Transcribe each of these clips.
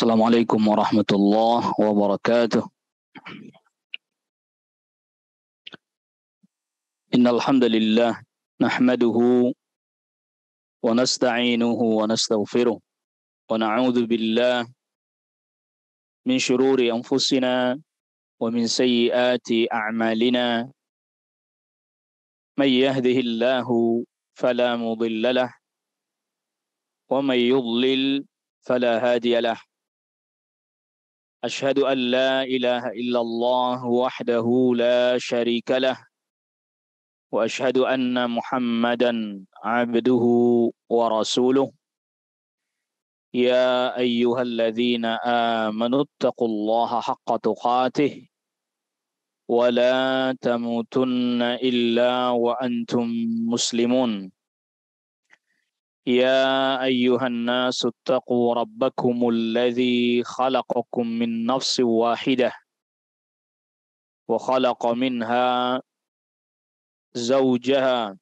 Assalamualaikum warahmatullahi wabarakatuh. Innal hamdalillah nahmaduhu wa nasta'inuhu wa nastaghfiruh wa na'udzu billah min shururi anfusina wa min sayyiati a'malina. May yahdihillahu fala mudilla lahu wa may yudlil fala hadiya lahu. Ashhadu an la ilaha illallah wahdahu la syarika lahu wa ashhadu anna Muhammadan abduhu wa rasuluh. Ya ayyuhalladzina amanu taqullaha haqqa tuqatih wa la tamutunna illa wa antum muslimun. Ya ayyuhan nasu taqu rabbakumul ladzi khalaqakum min nafsin wahidah wa khalaqa minha zawjaha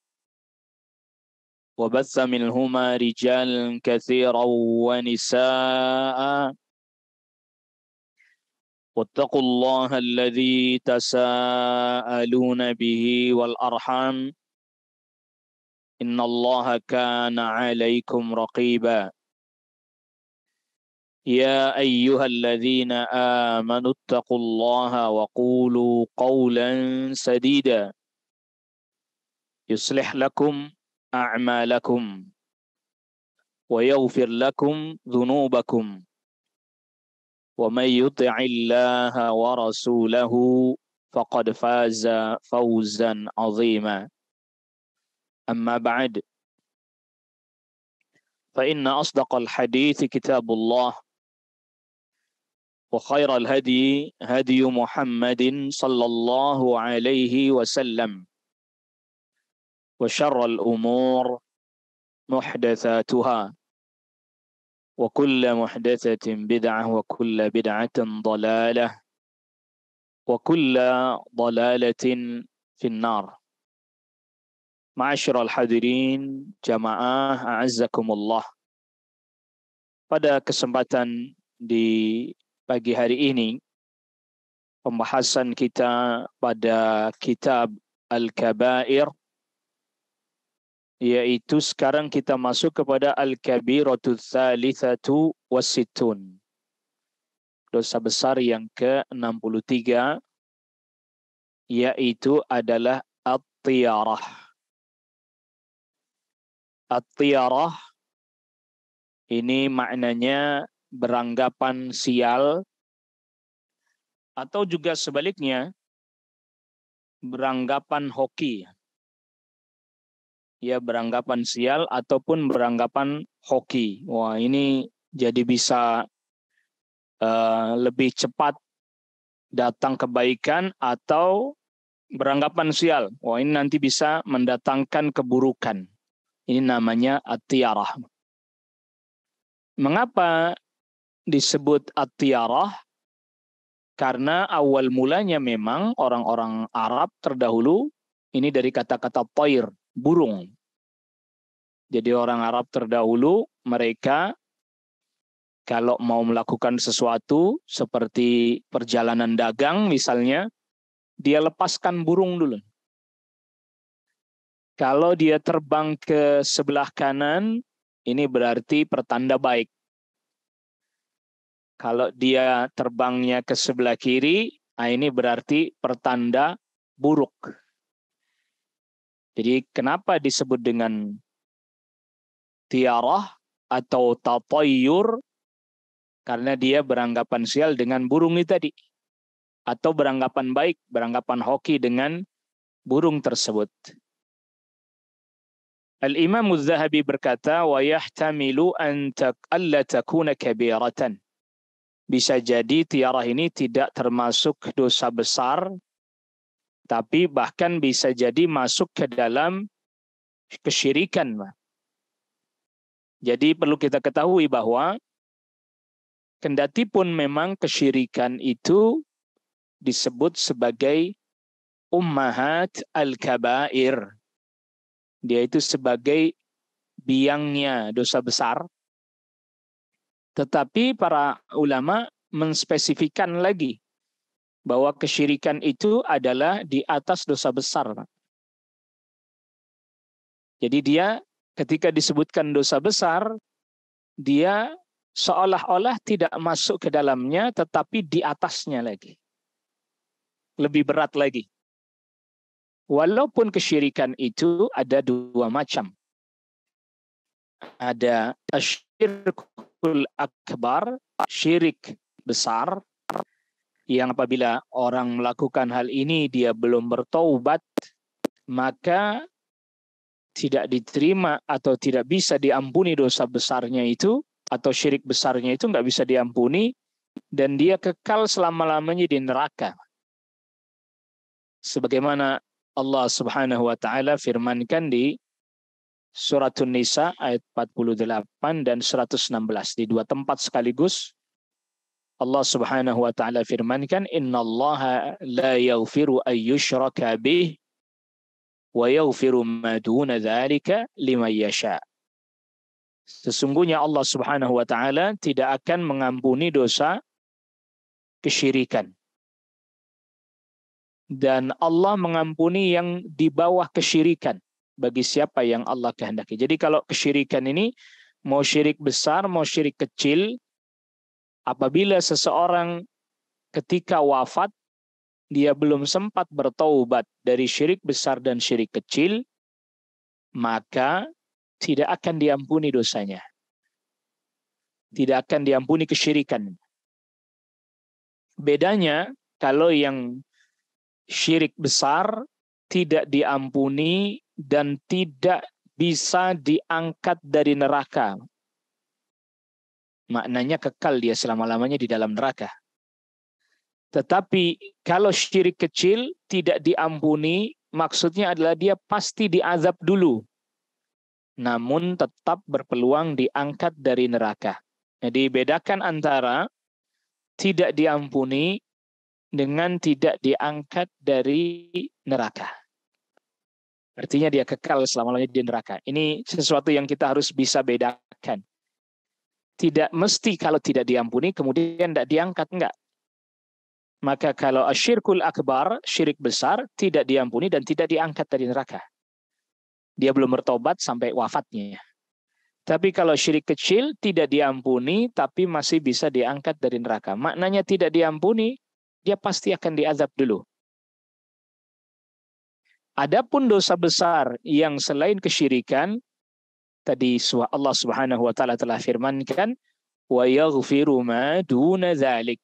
wa batha minhuma rijalan katsiran wa nisaa wattaqullaha alladzi tasaaluna bihi wal arham innallaha kana 'alaikum raqiba. Ya ayyuhalladzina amanu taqullaha wa qulu qawlan sadida yuslih lakum a'malakum wa yaghfir lakum dhunubakum wa may yuti'illaha wa rasulahu faqad faza fawzan 'azima. Amma ba'd, fa inna asdaqal hadithi kitabullah wa khairal hadi hadiyu Muhammadin sallallahu alaihi wasallam wa syarral umur muhdatsatuha wa kullu muhdatsatin bid'ah wa kullu bid'atin dhalalah wa kullu dhalalatin finnar. Ma'asyiral hadirin jamaah a'azzakumullah. Pada kesempatan di pagi hari ini, pembahasan kita pada kitab Al-Kabair, yaitu sekarang kita masuk kepada Al-Kabiratu Tsalitsatu Wassittun, dosa besar yang ke-63, yaitu adalah At-Tiyarah. At-Tiyarah ini maknanya beranggapan sial, atau juga sebaliknya beranggapan hoki. Ya, beranggapan sial ataupun beranggapan hoki. Wah, ini jadi bisa lebih cepat datang kebaikan atau beranggapan sial. Wah, ini nanti bisa mendatangkan keburukan. Ini namanya at-tiyarah. Mengapa disebut at-tiyarah? Karena awal mulanya memang orang-orang Arab terdahulu ini dari kata-kata tayr, burung. Jadi orang Arab terdahulu mereka kalau mau melakukan sesuatu seperti perjalanan dagang misalnya, dia lepaskan burung dulu. Kalau dia terbang ke sebelah kanan, ini berarti pertanda baik. Kalau dia terbangnya ke sebelah kiri, ini berarti pertanda buruk. Jadi kenapa disebut dengan tiyarah atau tatayyur? Karena dia beranggapan sial dengan burung itu tadi. Atau beranggapan baik, beranggapan hoki dengan burung tersebut. Al-Imam Az-Zahabi berkata, wa yahtamilu an alla takuna kabiratan. Bisa jadi tiarah ini tidak termasuk dosa besar, tapi bahkan bisa jadi masuk ke dalam kesyirikan. Jadi perlu kita ketahui bahwa kendati pun memang kesyirikan itu disebut sebagai ummahat al-kabair. Dia itu sebagai biangnya dosa besar. Tetapi para ulama menspesifikkan lagi bahwa kesyirikan itu adalah di atas dosa besar. Jadi dia ketika disebutkan dosa besar, dia seolah-olah tidak masuk ke dalamnya, tetapi di atasnya lagi. Lebih berat lagi. Walaupun kesyirikan itu ada dua macam. Ada asyirkul akbar, syirik besar, yang apabila orang melakukan hal ini dia belum bertaubat, maka tidak diterima atau tidak bisa diampuni dosa besarnya itu, atau syirik besarnya itu nggak bisa diampuni, dan dia kekal selama-lamanya di neraka. Sebagaimana Allah Subhanahu wa taala firmankan di Surat An-Nisa ayat 48 dan 116, di dua tempat sekaligus Allah Subhanahu wa taala firmankan, innallaha la yaghfiru ayyushraka bih wa yaghfiru ma duna dzalika liman yasha. Sesungguhnya Allah Subhanahu wa taala tidak akan mengampuni dosa kesyirikan. Dan Allah mengampuni yang di bawah kesyirikan bagi siapa yang Allah kehendaki. Jadi kalau kesyirikan ini mau syirik besar, mau syirik kecil, apabila seseorang ketika wafat dia belum sempat bertaubat dari syirik besar dan syirik kecil, maka tidak akan diampuni dosanya. Tidak akan diampuni kesyirikan. Bedanya kalau yang syirik besar tidak diampuni dan tidak bisa diangkat dari neraka. Maknanya kekal dia selama-lamanya di dalam neraka. Tetapi kalau syirik kecil tidak diampuni, maksudnya adalah dia pasti diazab dulu. Namun tetap berpeluang diangkat dari neraka. Jadi bedakan antara tidak diampuni dengan tidak diangkat dari neraka. Artinya dia kekal selama-lamanya di neraka. Ini sesuatu yang kita harus bisa bedakan. Tidak mesti kalau tidak diampuni kemudian tidak diangkat, enggak. Maka kalau asyirkul akbar, syirik besar, tidak diampuni dan tidak diangkat dari neraka. Dia belum bertobat sampai wafatnya. Tapi kalau syirik kecil tidak diampuni tapi masih bisa diangkat dari neraka. Maknanya tidak diampuni, dia pasti akan diazab dulu. Adapun dosa besar yang selain kesyirikan, tadi Allah Subhanahu wa taala telah firmankan, wa yaghfiru ma duna dzalik.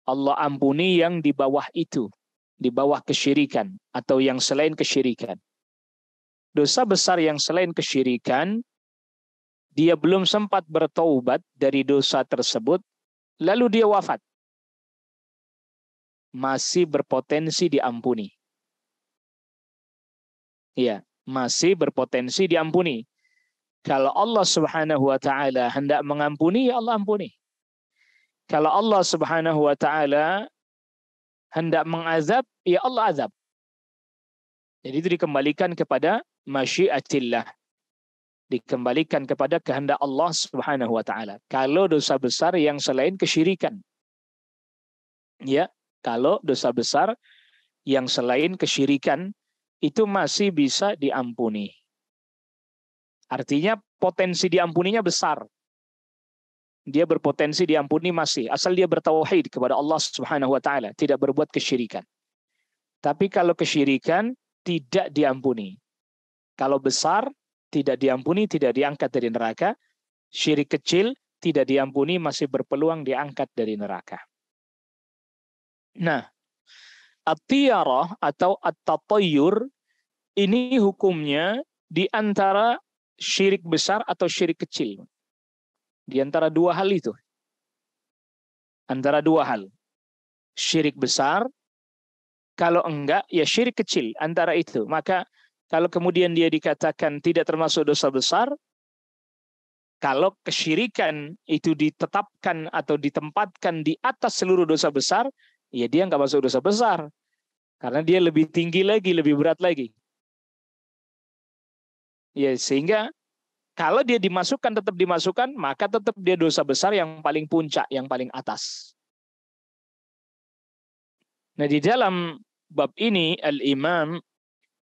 Allah ampuni yang di bawah itu, di bawah kesyirikan atau yang selain kesyirikan. Dosa besar yang selain kesyirikan, dia belum sempat bertaubat dari dosa tersebut, lalu dia wafat. Masih berpotensi diampuni. Ya, masih berpotensi diampuni. Kalau Allah Subhanahu wa taala hendak mengampuni, ya Allah ampuni. Kalau Allah Subhanahu wa taala hendak mengazab, ya Allah azab. Jadi itu dikembalikan kepada masyiatillah. Dikembalikan kepada kehendak Allah Subhanahu wa taala. Kalau dosa besar yang selain kesyirikan. Ya, kalau dosa besar yang selain kesyirikan itu masih bisa diampuni. Artinya potensi diampuninya besar. Dia berpotensi diampuni masih, asal dia bertauhid kepada Allah Subhanahu wa taala, tidak berbuat kesyirikan. Tapi kalau kesyirikan tidak diampuni. Kalau besar tidak diampuni, tidak diangkat dari neraka. Syirik kecil tidak diampuni, masih berpeluang diangkat dari neraka. Nah, at-tiyarah atau at-tatayyur ini hukumnya di antara syirik besar atau syirik kecil. Di antara dua hal itu. Antara dua hal. Syirik besar, kalau enggak ya syirik kecil, antara itu. Maka kalau kemudian dia dikatakan tidak termasuk dosa besar, kalau kesyirikan itu ditetapkan atau ditempatkan di atas seluruh dosa besar, ya dia enggak masuk dosa besar. Karena dia lebih tinggi lagi, lebih berat lagi. Ya, sehingga Kalau dia dimasukkan, tetap dimasukkan, maka tetap dia dosa besar yang paling puncak, yang paling atas. Nah, di dalam bab ini, Al-Imam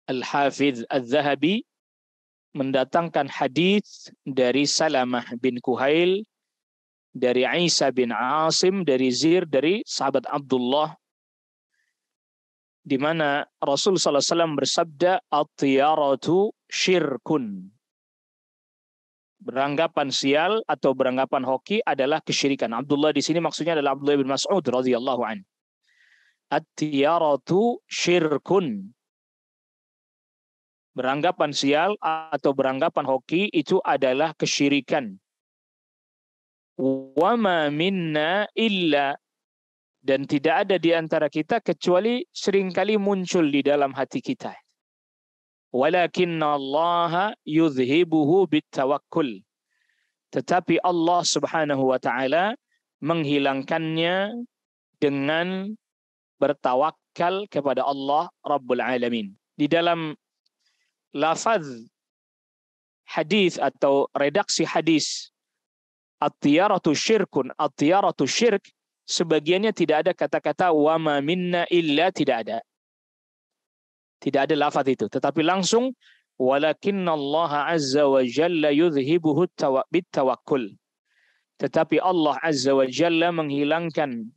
Al-Hafidh Al-Zahabi mendatangkan hadis dari Salamah bin Kuhail, dari Isa bin Asim, dari Zir, dari sahabat Abdullah, di mana Rasul sallallahu alaihi wasallam bersabda, "At-tiyaratu syirkun." Beranggapan sial atau beranggapan hoki adalah kesyirikan. Abdullah di sini maksudnya adalah Abdullah bin Mas'ud radhiyallahu anhu. At-tiyaratu syirkun. Beranggapan sial atau beranggapan hoki itu adalah kesyirikan. Wa ma minna illa, dan tidak ada di antara kita kecuali seringkali muncul di dalam hati kita. Walakinna Allah yudhibuhu bitawakkul. Tetapi Allah Subhanahu wa taala menghilangkannya dengan bertawakal kepada Allah Rabbul Alamin. Di dalam lafaz hadis atau redaksi hadis at-tiyaratu syirkun, at-tiyaratu syirk, sebagiannya tidak ada kata-kata wa ma minna illa, tidak ada. Tidak ada lafaz itu, tetapi langsung walakinnallaha azza wa jalla yudhibuhu bitawakkul. Tetapi Allah azza wa jalla menghilangkan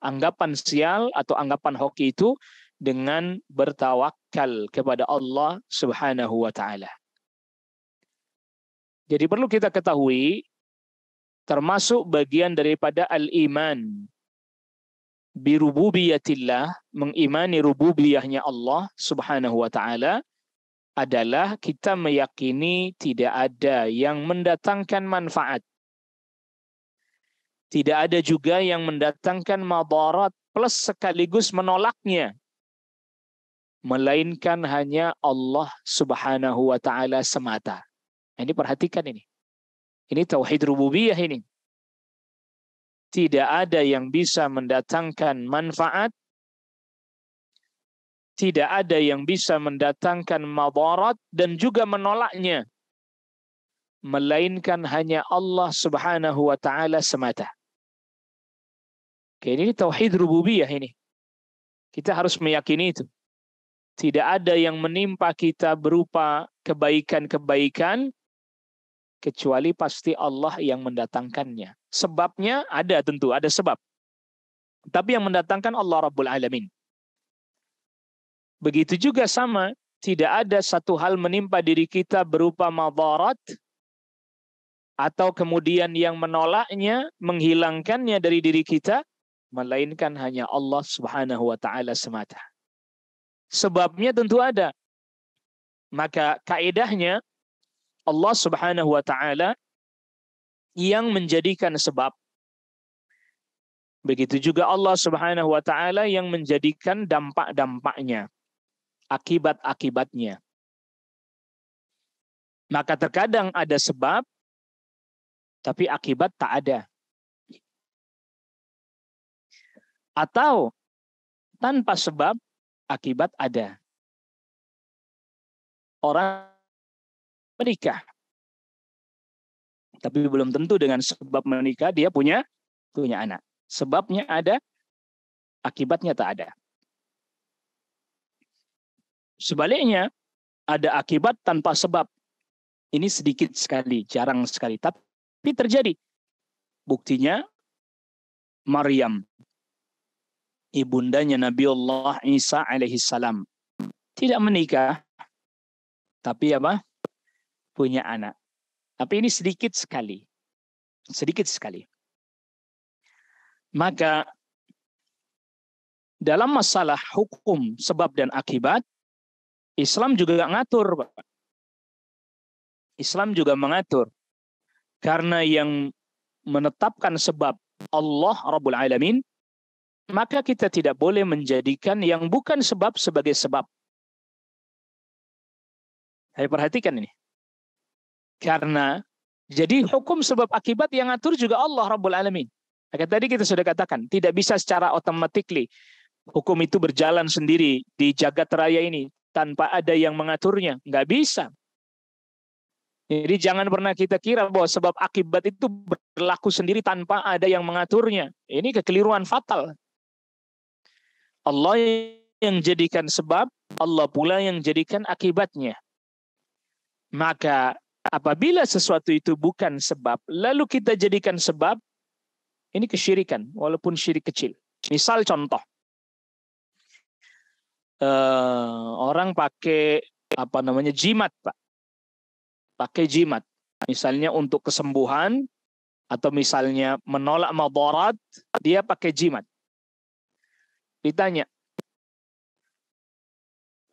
anggapan sial atau anggapan hoki itu dengan bertawakal kepada Allah Subhanahu wa taala. Jadi perlu kita ketahui, termasuk bagian daripada al-iman birububiyatillah, mengimani rububiyahnya Allah Subhanahu wa taala, adalah kita meyakini tidak ada yang mendatangkan manfaat. Tidak ada juga yang mendatangkan madarat plus sekaligus menolaknya, melainkan hanya Allah Subhanahu wa taala semata. Ini perhatikan ini. Ini tauhid rububiyah ini. Tidak ada yang bisa mendatangkan manfaat, tidak ada yang bisa mendatangkan madarat dan juga menolaknya, melainkan hanya Allah Subhanahu wa taala semata. Oke, ini tauhid rububiyah ini. Kita harus meyakini itu. Tidak ada yang menimpa kita berupa kebaikan-kebaikan kecuali pasti Allah yang mendatangkannya. Sebabnya ada, tentu ada sebab. Tapi yang mendatangkan Allah Rabbul Alamin. Begitu juga sama, tidak ada satu hal menimpa diri kita berupa madarat atau kemudian yang menolaknya, menghilangkannya dari diri kita, melainkan hanya Allah Subhanahu wa taala semata. Sebabnya tentu ada. Maka kaidahnya Allah Subhanahu wa taala yang menjadikan sebab. Begitu juga Allah Subhanahu wa taala yang menjadikan dampak-dampaknya, akibat-akibatnya. Maka terkadang ada sebab tapi akibat tak ada. Atau tanpa sebab akibat ada. Orang menikah, tapi belum tentu dengan sebab menikah dia punya anak. Sebabnya ada, akibatnya tak ada. Sebaliknya, ada akibat tanpa sebab. Ini sedikit sekali, jarang sekali, tapi terjadi. Buktinya Maryam, ibundanya Nabiullah Isa alaihissalam, tidak menikah, tapi apa? Punya anak. Tapi ini sedikit sekali. Sedikit sekali. Maka dalam masalah hukum sebab dan akibat, Islam juga ngatur, Pak. Islam juga mengatur. Karena yang menetapkan sebab Allah Rabbul Alamin, maka kita tidak boleh menjadikan yang bukan sebab sebagai sebab. Saya perhatikan ini. Karena jadi hukum sebab akibat yang ngatur juga Allah Rabbul Alamin. Maka tadi kita sudah katakan, tidak bisa secara automatically hukum itu berjalan sendiri di jagat raya ini tanpa ada yang mengaturnya. Nggak bisa. Jadi jangan pernah kita kira bahwa sebab akibat itu berlaku sendiri tanpa ada yang mengaturnya. Ini kekeliruan fatal. Allah yang jadikan sebab, Allah pula yang jadikan akibatnya. Maka apabila sesuatu itu bukan sebab, lalu kita jadikan sebab, ini kesyirikan, walaupun syirik kecil. Misal contoh, orang pakai jimat, Pak. Pakai jimat, misalnya untuk kesembuhan atau misalnya menolak madarat, dia pakai jimat. Ditanya,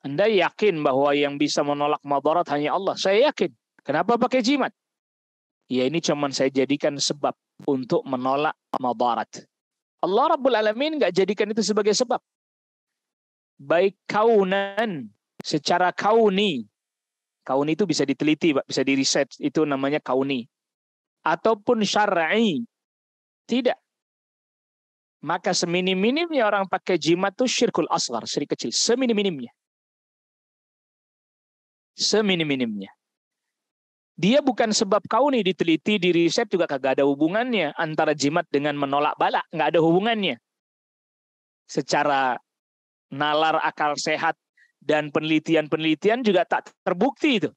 Anda yakin bahwa yang bisa menolak madarat hanya Allah? Saya yakin. Kenapa pakai jimat? Ya ini cuman saya jadikan sebab untuk menolak madarat. Allah Rabbul Alamin nggak jadikan itu sebagai sebab. Baik kaunan, secara kauni. Kauni itu bisa diteliti, Pak, bisa diriset, itu namanya kauni. Ataupun syar'i. Tidak. Maka seminim-minimnya orang pakai jimat itu syirkul asghar, syirik kecil, seminim-minimnya. Seminim-minimnya. Dia bukan sebab kauni, diteliti, diriset juga kagak ada hubungannya antara jimat dengan menolak bala, nggak ada hubungannya. Secara nalar akal sehat dan penelitian-penelitian juga tak terbukti itu.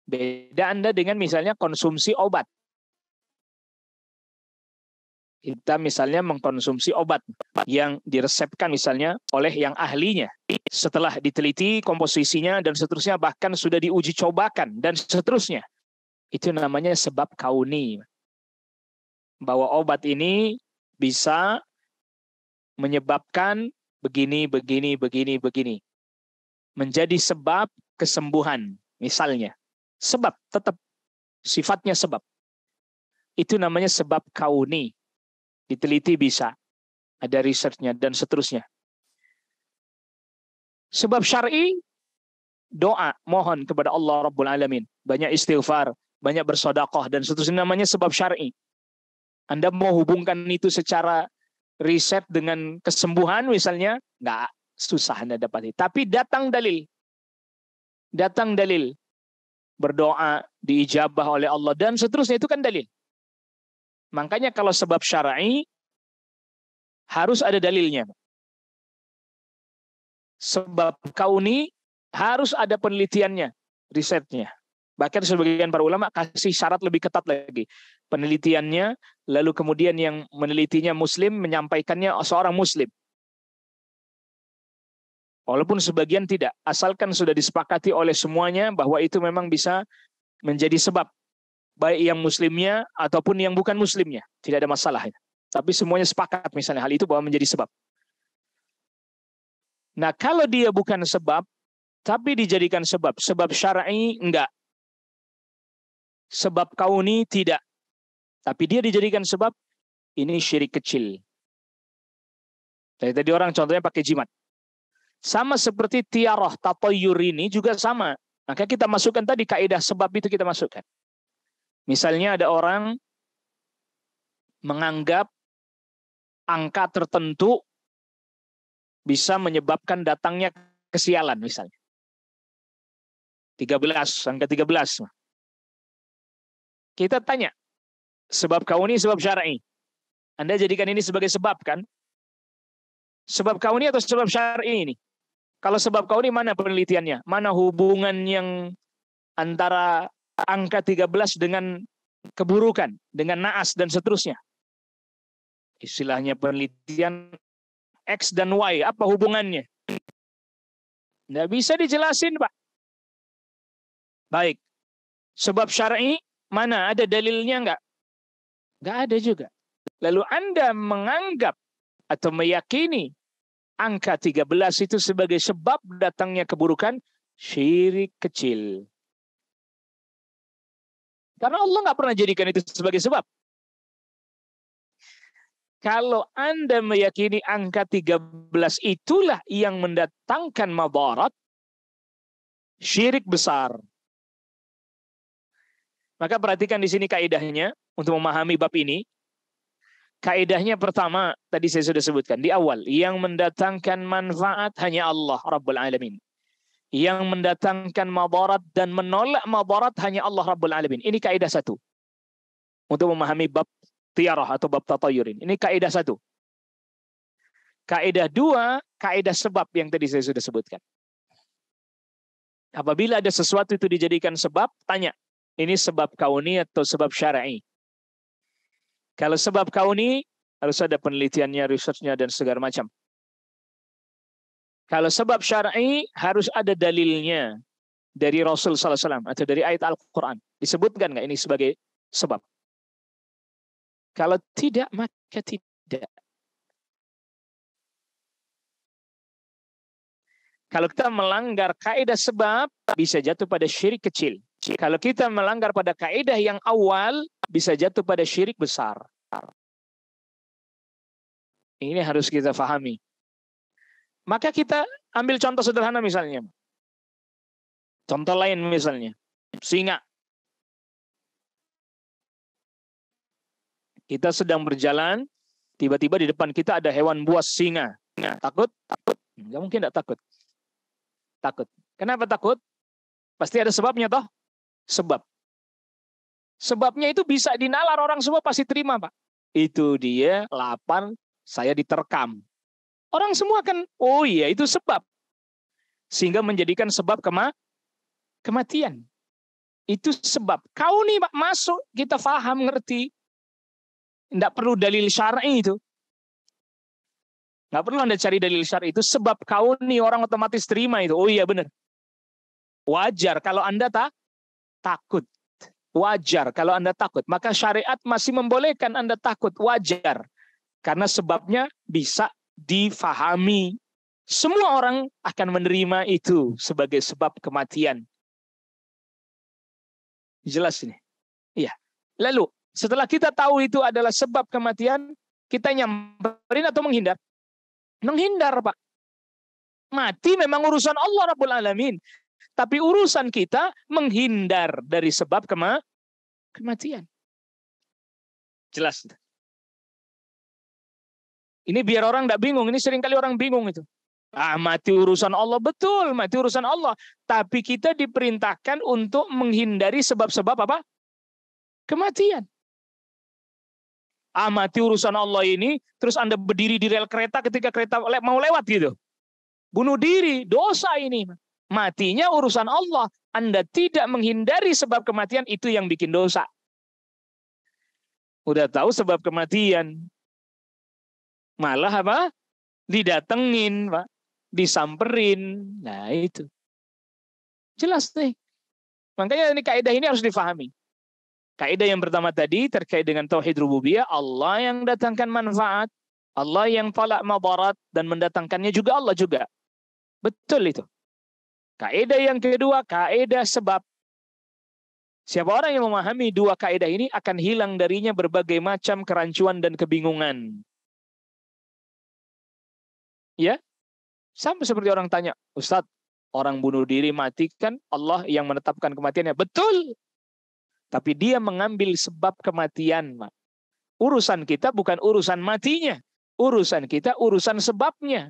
Beda Anda dengan misalnya konsumsi obat. Kita misalnya mengkonsumsi obat yang diresepkan misalnya oleh yang ahlinya. Setelah diteliti komposisinya dan seterusnya, bahkan sudah diuji cobakan dan seterusnya. Itu namanya sebab kauni. Bahwa obat ini bisa menyebabkan begini, begini, begini, begini. Menjadi sebab kesembuhan misalnya. Sebab, tetap sifatnya sebab. Itu namanya sebab kauni. Diteliti bisa. Ada researchnya dan seterusnya. Sebab syar'i, doa, mohon kepada Allah Rabbul Alamin. Banyak istighfar, banyak bersedekah dan seterusnya, namanya sebab syar'i. Anda mau hubungkan itu secara riset dengan kesembuhan misalnya, nggak, susah Anda dapati. Tapi datang dalil. Datang dalil. Berdoa, diijabah oleh Allah, dan seterusnya, itu kan dalil. Makanya kalau sebab syar'i, harus ada dalilnya. Sebab kauni, harus ada penelitiannya, risetnya. Bahkan sebagian para ulama kasih syarat lebih ketat lagi. Penelitiannya, lalu kemudian yang menelitinya muslim, menyampaikannya seorang muslim. Walaupun sebagian tidak, asalkan sudah disepakati oleh semuanya bahwa itu memang bisa menjadi sebab. Baik yang muslimnya ataupun yang bukan muslimnya. Tidak ada masalah. Tapi semuanya sepakat misalnya hal itu bahwa menjadi sebab. Nah kalau dia bukan sebab, tapi dijadikan sebab. Sebab syar'i enggak. Sebab kauni tidak. Tapi dia dijadikan sebab, ini syirik kecil. Tadi orang contohnya pakai jimat. Sama seperti tiarah, tatoyur ini juga sama. Maka kita masukkan tadi kaidah sebab itu kita masukkan. Misalnya ada orang menganggap angka tertentu bisa menyebabkan datangnya kesialan misalnya. 13, angka 13. Kita tanya, sebab kauni, sebab syar'i. Anda jadikan ini sebagai sebab kan? Sebab kauni atau sebab syar'i ini? Kalau sebab kauni mana penelitiannya? Mana hubungan yang antara angka 13 dengan keburukan, dengan naas dan seterusnya? Istilahnya penelitian X dan Y, apa hubungannya? Nggak bisa dijelasin, Pak. Baik. Sebab syar'i, mana ada dalilnya enggak? Enggak ada juga. Lalu Anda menganggap atau meyakini angka 13 itu sebagai sebab datangnya keburukan, syirik kecil. Karena Allah nggak pernah jadikan itu sebagai sebab. Kalau Anda meyakini angka 13 itulah yang mendatangkan madarat, syirik besar. Maka perhatikan di sini kaidahnya untuk memahami bab ini. Kaidahnya pertama, tadi saya sudah sebutkan di awal, yang mendatangkan manfaat hanya Allah Rabbul Alamin. Yang mendatangkan madarat dan menolak madarat hanya Allah Rabbul Alamin. Ini kaidah satu. Untuk memahami bab tiarah atau bab tatayurin. Ini kaidah satu. Kaidah dua, kaidah sebab yang tadi saya sudah sebutkan. Apabila ada sesuatu itu dijadikan sebab, tanya, ini sebab kauni atau sebab syar'i? Kalau sebab kauni, harus ada penelitiannya, researchnya, dan segala macam. Kalau sebab syar'i harus ada dalilnya dari Rasul sallallahu alaihi wasallam atau dari ayat Al-Qur'an. Disebutkan nggak ini sebagai sebab? Kalau tidak, maka tidak. Kalau kita melanggar kaidah sebab, bisa jatuh pada syirik kecil. Kalau kita melanggar pada kaidah yang awal, bisa jatuh pada syirik besar. Ini harus kita fahami. Maka kita ambil contoh sederhana misalnya. Contoh lain misalnya. Singa. Kita sedang berjalan, tiba-tiba di depan kita ada hewan buas singa. Takut? Takut. Nggak mungkin nggak takut. Takut. Kenapa takut? Pasti ada sebabnya toh. Sebab. Sebabnya itu bisa dinalar, orang semua pasti terima, Pak. Itu dia lapar, saya diterkam. Orang semua kan, oh iya itu sebab. Sehingga menjadikan sebab kematian. Itu sebab. Kau nih Pak masuk, kita faham, ngerti. Tidak perlu dalil syar'i itu. Nggak perlu Anda cari dalil syar'i itu. Sebab kau nih orang otomatis terima itu. Oh iya benar. Wajar kalau Anda takut. Wajar kalau Anda takut. Maka syariat masih membolehkan Anda takut. Wajar. Karena sebabnya bisa difahami. Semua orang akan menerima itu sebagai sebab kematian. Jelas ini? Iya. Lalu, setelah kita tahu itu adalah sebab kematian, kita nyamperin atau menghindar? Menghindar, Pak. Mati memang urusan Allah Rabbul Alamin. Tapi urusan kita menghindar dari sebab kematian. Jelas. Ini biar orang tidak bingung. Ini seringkali orang bingung itu. Mati urusan Allah. Betul, mati urusan Allah. Tapi kita diperintahkan untuk menghindari sebab-sebab apa? Kematian. Mati urusan Allah ini, terus Anda berdiri di rel kereta ketika kereta mau lewat gitu. Bunuh diri, dosa ini. Matinya urusan Allah. Anda tidak menghindari sebab kematian, itu yang bikin dosa. Udah tahu sebab kematian. Malah apa? Didatengin, Pak. Disamperin. Nah itu. Jelas nih. Makanya ini kaidah ini harus difahami. Kaidah yang pertama tadi terkait dengan tauhid rububiyah, Allah yang datangkan manfaat, Allah yang tolak madarat dan mendatangkannya juga Allah juga. Betul itu. Kaidah yang kedua, kaidah sebab. Siapa orang yang memahami dua kaidah ini akan hilang darinya berbagai macam kerancuan dan kebingungan. Ya? Sampai seperti orang tanya, Ustadz, orang bunuh diri mati kan Allah yang menetapkan kematiannya. Betul. Tapi dia mengambil sebab kematian. Urusan kita bukan urusan matinya. Urusan kita urusan sebabnya.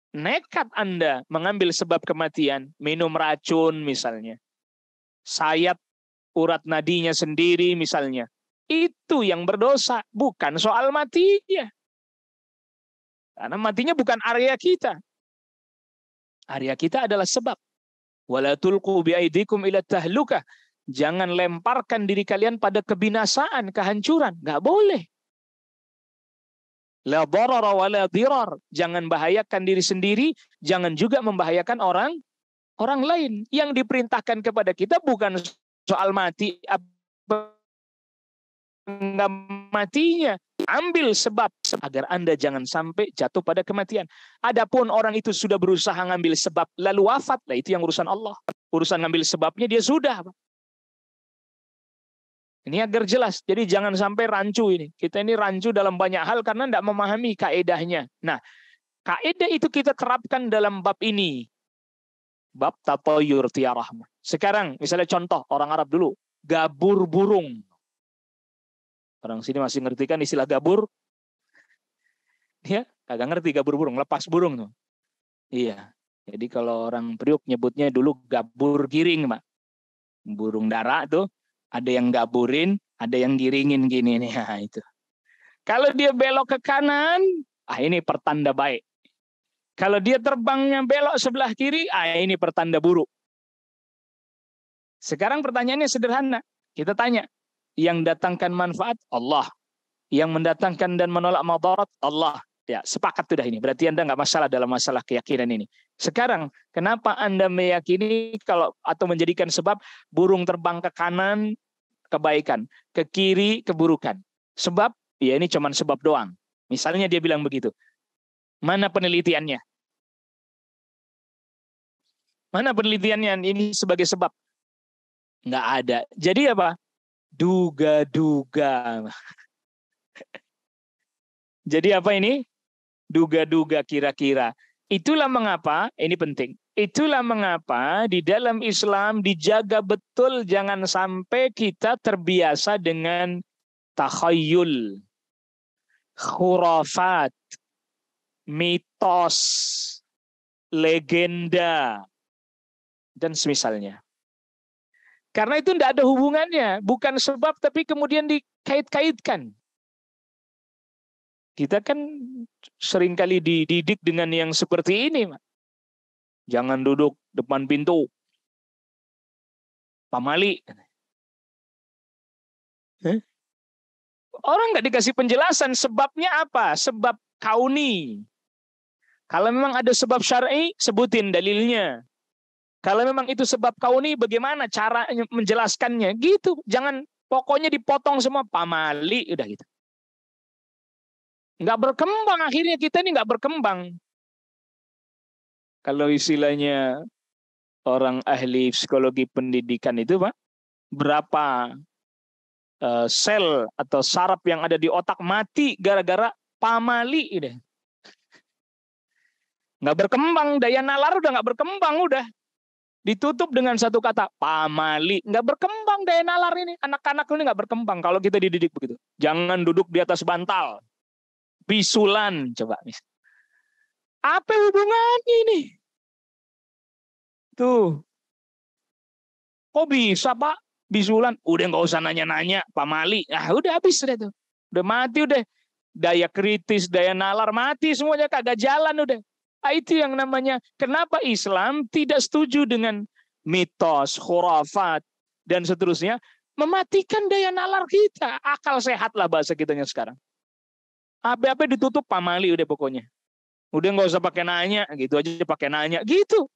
Nekat Anda mengambil sebab kematian, minum racun misalnya. Sayat urat nadinya sendiri misalnya. Itu yang berdosa, bukan soal matinya. Karena matinya bukan area kita. Area kita adalah sebab. Wala tulqu biaidikum ila tahlukah. Jangan lemparkan diri kalian pada kebinasaan, kehancuran. Nggak boleh. La darara wa la dirar. Jangan bahayakan diri sendiri, jangan juga membahayakan orang lain. Yang diperintahkan kepada kita bukan soal mati apa enggak matinya. Ambil sebab agar Anda jangan sampai jatuh pada kematian. Adapun orang itu sudah berusaha ngambil sebab lalu wafat, lah itu yang urusan Allah. Urusan ngambil sebabnya dia sudah. Ini agar jelas. Jadi jangan sampai rancu ini. Kita ini rancu dalam banyak hal karena tidak memahami kaedahnya. Nah, kaedah itu kita terapkan dalam bab ini. Bab tatayur tiarah. Sekarang misalnya contoh orang Arab dulu, gabur burung. Orang sini masih ngerti kan istilah gabur? Ya, kagak ngerti gabur burung, lepas burung tuh. Iya. Jadi kalau orang Priuk nyebutnya dulu gabur giring, Pak. Burung dara tuh ada yang gaburin, ada yang giringin gini nih. Nah, itu. Kalau dia belok ke kanan, ini pertanda baik. Kalau dia terbangnya belok sebelah kiri, ini pertanda buruk. Sekarang pertanyaannya sederhana. Kita tanya, yang datangkan manfaat Allah, yang mendatangkan dan menolak madarat Allah. Ya, sepakat sudah ini. Berarti Anda nggak masalah dalam masalah keyakinan ini. Sekarang, kenapa Anda meyakini kalau atau menjadikan sebab burung terbang ke kanan kebaikan, ke kiri keburukan? Sebab, ya ini cuma sebab doang. Misalnya dia bilang begitu. Mana penelitiannya? Mana penelitiannya ini sebagai sebab? Nggak ada. Jadi apa? Duga-duga. Jadi apa ini? Duga-duga kira-kira. Itulah mengapa, ini penting. Itulah mengapa di dalam Islam dijaga betul jangan sampai kita terbiasa dengan takhayul, khurafat, mitos, legenda, dan semisalnya. Karena itu tidak ada hubungannya, bukan sebab tapi kemudian dikait-kaitkan. Kita kan seringkali dididik dengan yang seperti ini, Pak. Jangan duduk depan pintu. Pamali. Orang nggak dikasih penjelasan sebabnya apa? Sebab kauni. Kalau memang ada sebab syar'i, sebutin dalilnya. Kalau memang itu sebab kauni, bagaimana cara menjelaskannya? Gitu. Jangan pokoknya dipotong semua pamali, udah gitu. Nggak berkembang, akhirnya kita ini nggak berkembang. Kalau istilahnya orang ahli psikologi pendidikan itu, Pak, berapa sel atau saraf yang ada di otak mati gara-gara pamali, udah. Nggak berkembang, daya nalar udah nggak berkembang, udah. Ditutup dengan satu kata, pamali. Nggak berkembang daya nalar ini. Anak-anak ini nggak berkembang kalau kita dididik begitu. Jangan duduk di atas bantal. Bisulan, coba. Apa hubungannya ini? Tuh. Kok bisa, Pak? Bisulan. Udah nggak usah nanya-nanya, pamali. Udah habis sudah tuh. Udah mati, udah. Daya kritis, daya nalar, mati semuanya, kagak jalan udah. Itu yang namanya, kenapa Islam tidak setuju dengan mitos, khurafat, dan seterusnya, mematikan daya nalar kita. Akal sehat lah bahasa kitanya sekarang. Apa-apa ditutup pamali udah pokoknya. Udah nggak usah pakai nanya, gitu aja pakai nanya, gitu.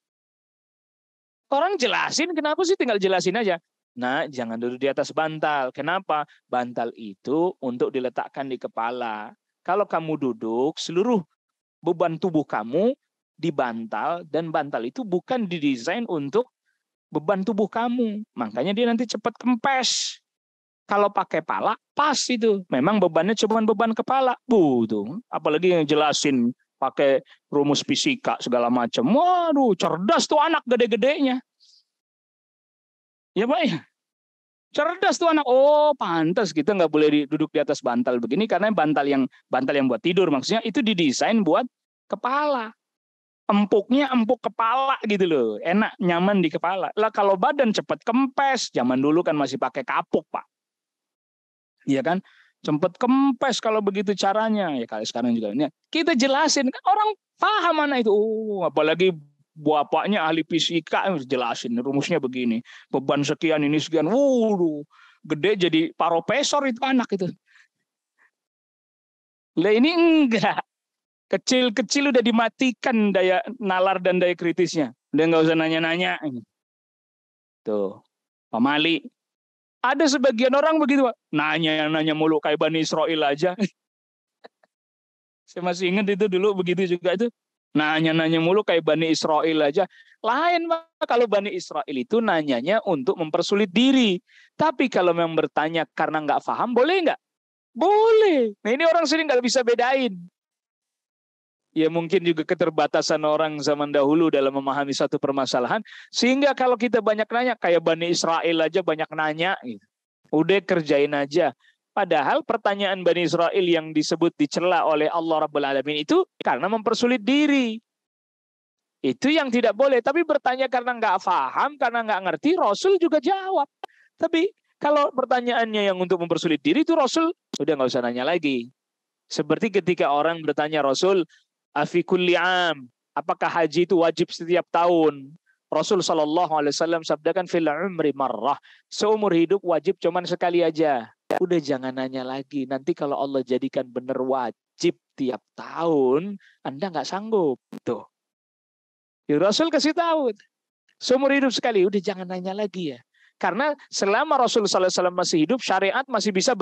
Orang jelasin, kenapa sih tinggal jelasin aja. Nah, jangan duduk di atas bantal. Kenapa? Bantal itu untuk diletakkan di kepala. Kalau kamu duduk, seluruh beban tubuh kamu di bantal, dan bantal itu bukan didesain untuk beban tubuh kamu. Makanya dia nanti cepat kempes. Kalau pakai pala, pas itu. Memang bebannya cuma beban kepala. Tuh. Apalagi yang jelasin pakai rumus fisika segala macam. Waduh, cerdas tuh anak gede-gedenya. Ya, Pak ya. Cerdas tuh anak. Oh, pantas kita nggak boleh duduk di atas bantal begini karena bantal yang buat tidur maksudnya itu didesain buat kepala. Empuknya empuk kepala gitu loh. Enak, nyaman di kepala. Lah kalau badan cepat kempes. Zaman dulu kan masih pakai kapuk, Pak. Iya kan? Cepat kempes kalau begitu caranya. Ya kali sekarang juga. Kita jelasin. Kan orang paham mana itu. Apalagi bapaknya ahli fisika. Jelasin rumusnya begini. Beban sekian, ini sekian. Gede jadi profesor itu anak itu. Lah ini enggak. Kecil-kecil udah dimatikan daya nalar dan daya kritisnya. Udah nggak usah nanya-nanya. Tuh, pamali. Ada sebagian orang begitu, Pak. Nanya mulu kayak Bani Israel aja. Saya masih ingat itu dulu begitu juga itu. Nanya mulu kayak Bani Israel aja. Lain, Pak. Kalau Bani Israel itu nanyanya untuk mempersulit diri. Tapi kalau memang bertanya karena nggak paham, boleh nggak? Boleh. Nah ini orang sini nggak bisa bedain. Ya mungkin juga keterbatasan orang zaman dahulu dalam memahami satu permasalahan. Sehingga kalau kita banyak nanya, kayak Bani Israel aja banyak nanya. Gitu. Udah kerjain aja. Padahal pertanyaan Bani Israel yang disebut dicela oleh Allah Rabbul Alamin itu karena mempersulit diri. Itu yang tidak boleh. Tapi bertanya karena nggak paham, karena nggak ngerti, Rasul juga jawab. Tapi kalau pertanyaannya yang untuk mempersulit diri, itu Rasul udah nggak usah nanya lagi. Seperti ketika orang bertanya Rasul, afi kulli am, apakah haji itu wajib setiap tahun? Rasul SAW sabdakan fil umri marrah, seumur hidup wajib cuman sekali aja. Udah jangan nanya lagi. Nanti kalau Allah jadikan benar wajib tiap tahun, Anda nggak sanggup. Tuh. Ya, Rasul kasih tahu, seumur hidup sekali, udah jangan nanya lagi ya. Karena selama Rasulullah SAW masih hidup, syariat masih bisa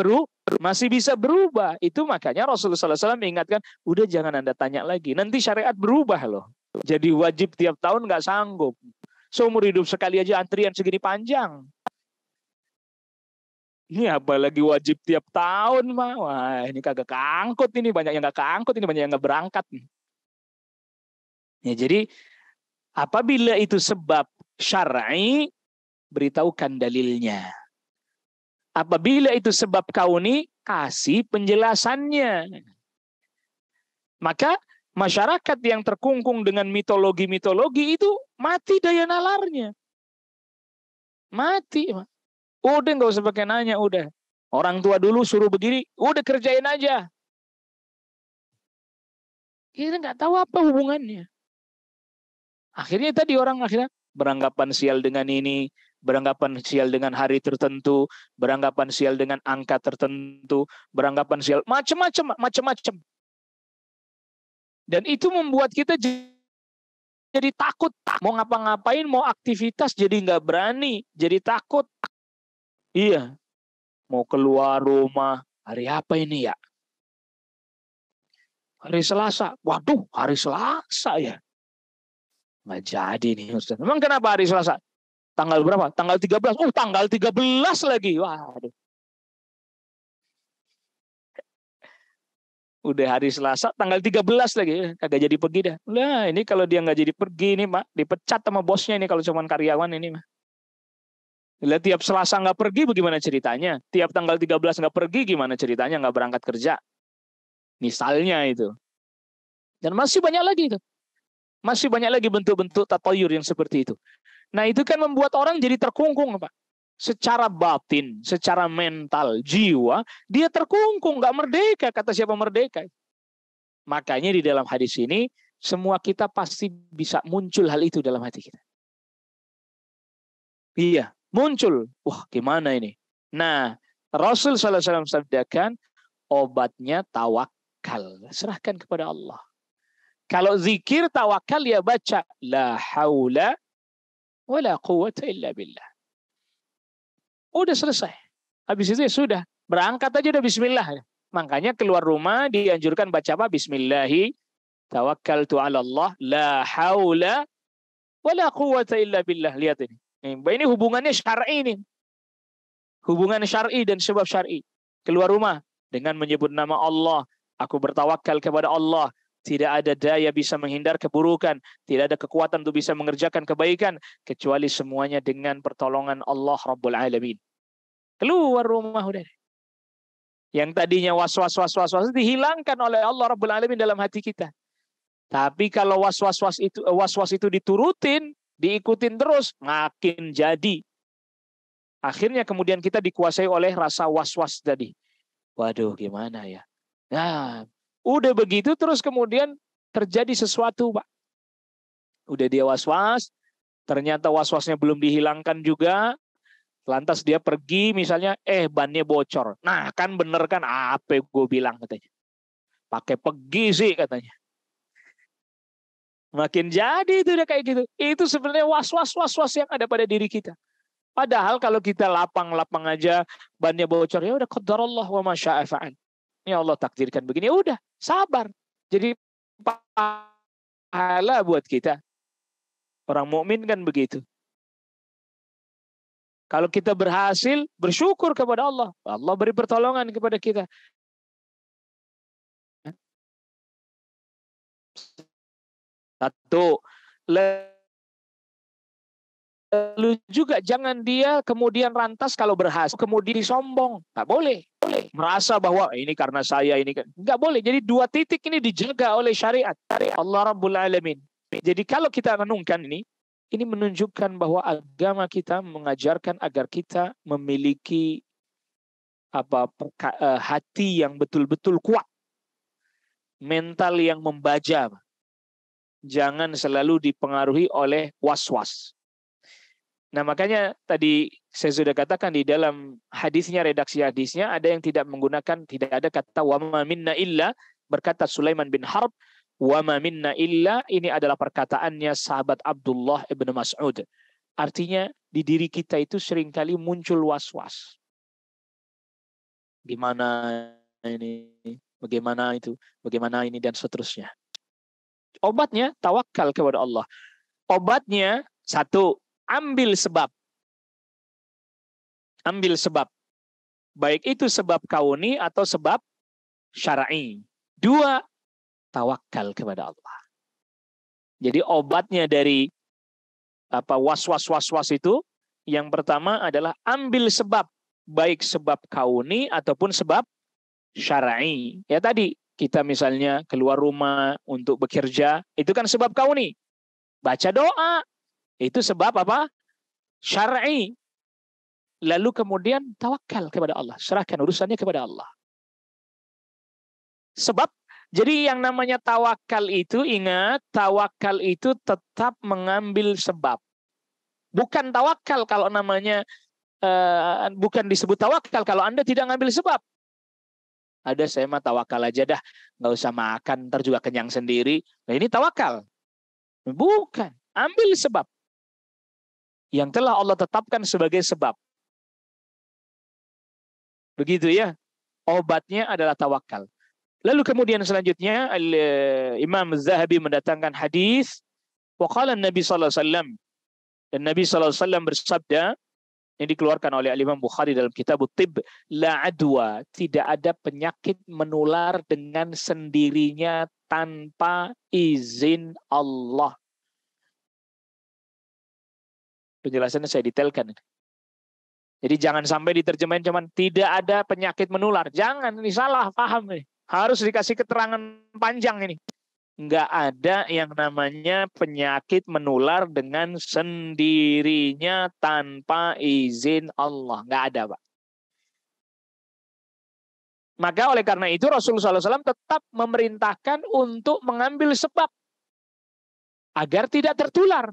berubah. Itu makanya Rasulullah SAW mengingatkan, udah jangan Anda tanya lagi. Nanti syariat berubah loh. Jadi wajib tiap tahun nggak sanggup. Seumur hidup sekali aja antrian segini panjang. Ini apalagi wajib tiap tahun mah. Wah, ini kagak keangkut ini, banyak yang nggak keangkut, ini banyak yang nggak berangkat. Ya, jadi apabila itu sebab syar'i, beritahukan dalilnya. Apabila itu sebab kauni, kasih penjelasannya. Maka masyarakat yang terkungkung dengan mitologi-mitologi itu mati daya nalarnya. Mati. Udah nggak usah pakai nanya, udah. Orang tua dulu suruh begini, udah kerjain aja. Kita nggak tahu apa hubungannya. Akhirnya tadi orang beranggapan sial dengan ini, beranggapan sial dengan hari tertentu, beranggapan sial dengan angka tertentu, beranggapan sial macam-macam. Dan itu membuat kita jadi takut, mau ngapa-ngapain, mau aktivitas jadi nggak berani, jadi takut. Iya, mau keluar rumah, hari apa ini ya? Hari Selasa. Waduh, hari Selasa ya. Nggak jadi nih Ustaz. Memang kenapa hari Selasa? Tanggal berapa? Tanggal 13. Oh, tanggal 13 lagi. Waduh. Udah hari Selasa, tanggal 13 lagi. Kagak jadi pergi dah. Lah, ini kalau dia nggak jadi pergi ini, Pak, dipecat sama bosnya ini kalau cuma karyawan ini, Pak. Lah, tiap Selasa nggak pergi bagaimana ceritanya? Tiap tanggal 13 nggak pergi gimana ceritanya? Nggak berangkat kerja. Misalnya itu. Dan masih banyak lagi itu. Masih banyak lagi bentuk-bentuk tatayur yang seperti itu. Nah, itu kan membuat orang jadi terkungkung, Pak. Secara batin, secara mental, jiwa, dia terkungkung, nggak merdeka. Kata siapa merdeka? Makanya di dalam hadis ini, semua kita pasti bisa muncul hal itu dalam hati kita. Iya, muncul. Wah, gimana ini? Nah, Rasul SAW sabdakan, obatnya tawakal. Serahkan kepada Allah. Kalau zikir tawakal ya baca la haula wala quwwata illa billah. Udah selesai. Habis itu ya sudah, berangkat aja udah bismillah. Makanya keluar rumah dianjurkan baca apa? Bismillahi tawakkaltu 'ala Allah la haula wala quwwata illa billah. Lihat ini. Ini hubungannya syar'i ini. Hubungan syar'i dan sebab syar'i. Keluar rumah dengan menyebut nama Allah, aku bertawakal kepada Allah. Tidak ada daya bisa menghindar keburukan. Tidak ada kekuatan untuk bisa mengerjakan kebaikan. Kecuali semuanya dengan pertolongan Allah Rabbul Alamin. Keluar rumah udah. Yang tadinya was-was dihilangkan oleh Allah Rabbul Alamin dalam hati kita. Tapi kalau was-was itu diturutin, diikutin terus, makin jadi. Akhirnya kemudian kita dikuasai oleh rasa was-was tadi. Waduh, gimana ya? Nah, udah begitu terus kemudian terjadi sesuatu, Pak. Udah dia was-was, ternyata was-wasnya belum dihilangkan juga. Lantas dia pergi misalnya, bannya bocor. Nah, kan bener kan apa gue bilang katanya. Pakai pergi sih katanya. Makin jadi itu udah kayak gitu. Itu sebenarnya was-was yang ada pada diri kita. Padahal kalau kita lapang-lapang aja bannya bocor, ya udah qadarullah wa ma syaa fa'al. Ya Allah takdirkan begini, ya udah sabar. Jadi pahala buat kita. Orang mukmin kan begitu. Kalau kita berhasil, bersyukur kepada Allah. Allah beri pertolongan kepada kita. Satu, lalu juga jangan dia kemudian rantas kalau berhasil, kemudian disombong. Nggak boleh. Merasa bahwa ini karena saya, ini kan. Nggak boleh. Jadi 2 titik ini dijaga oleh syariat. Allah Rabbul Alamin. Jadi kalau kita renungkan ini menunjukkan bahwa agama kita mengajarkan agar kita memiliki hati yang betul-betul kuat, mental yang membaja, jangan selalu dipengaruhi oleh was-was. Nah, makanya tadi saya sudah katakan di dalam hadisnya, redaksi hadisnya, ada yang tidak ada kata wa ma minna illa, berkata Sulaiman bin Harb, wa ma minna illa, ini adalah perkataannya sahabat Abdullah ibn Mas'ud. Artinya di diri kita itu seringkali muncul was-was. Gimana ini, bagaimana itu, bagaimana ini, dan seterusnya. Obatnya tawakal kepada Allah. Obatnya satu, ambil sebab. Ambil sebab. Baik itu sebab kauni atau sebab syar'i. Dua, tawakal kepada Allah. Jadi obatnya dari was-was itu, yang pertama adalah ambil sebab. Baik sebab kauni ataupun sebab syar'i. Ya tadi, kita misalnya keluar rumah untuk bekerja, itu kan sebab kauni. Baca doa, itu sebab apa? Syar'i. Lalu kemudian tawakal kepada Allah. Serahkan urusannya kepada Allah. Sebab, jadi yang namanya tawakal itu, ingat, tawakal itu tetap mengambil sebab. Bukan tawakal kalau namanya, bukan disebut tawakal kalau Anda tidak ngambil sebab. Ada saya mah tawakal aja dah, nggak usah makan, ntar juga kenyang sendiri. Nah ini tawakal. Bukan, ambil sebab. Yang telah Allah tetapkan sebagai sebab. Begitu ya. Obatnya adalah tawakal. Lalu kemudian selanjutnya Imam Az-Zahabi mendatangkan hadis, waqala Nabi sallallahu alaihi wasallam, dan Nabi sallallahu alaihi wasallam bersabda, yang dikeluarkan oleh Imam Bukhari dalam kitab Tib, la adwa, tidak ada penyakit menular dengan sendirinya tanpa izin Allah. Penjelasannya saya detailkan. Jadi jangan sampai diterjemahin cuman tidak ada penyakit menular. Jangan, ini salah paham nih. Harus dikasih keterangan panjang ini. Nggak ada yang namanya penyakit menular dengan sendirinya tanpa izin Allah. Nggak ada, Pak. Maka oleh karena itu Rasulullah SAW tetap memerintahkan untuk mengambil sebab agar tidak tertular.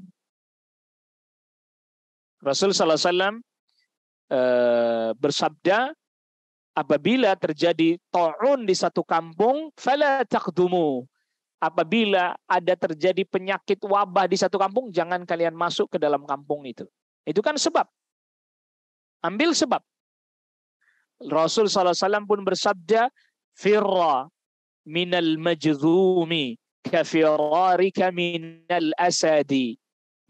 Rasulullah SAW bersabda, apabila terjadi ta'un di satu kampung, fala taqdumu. Apabila ada terjadi penyakit wabah di satu kampung, jangan kalian masuk ke dalam kampung itu. Itu kan sebab. Ambil sebab. Rasul SAW pun bersabda, firra minal majzumi kafirarika minal asadi.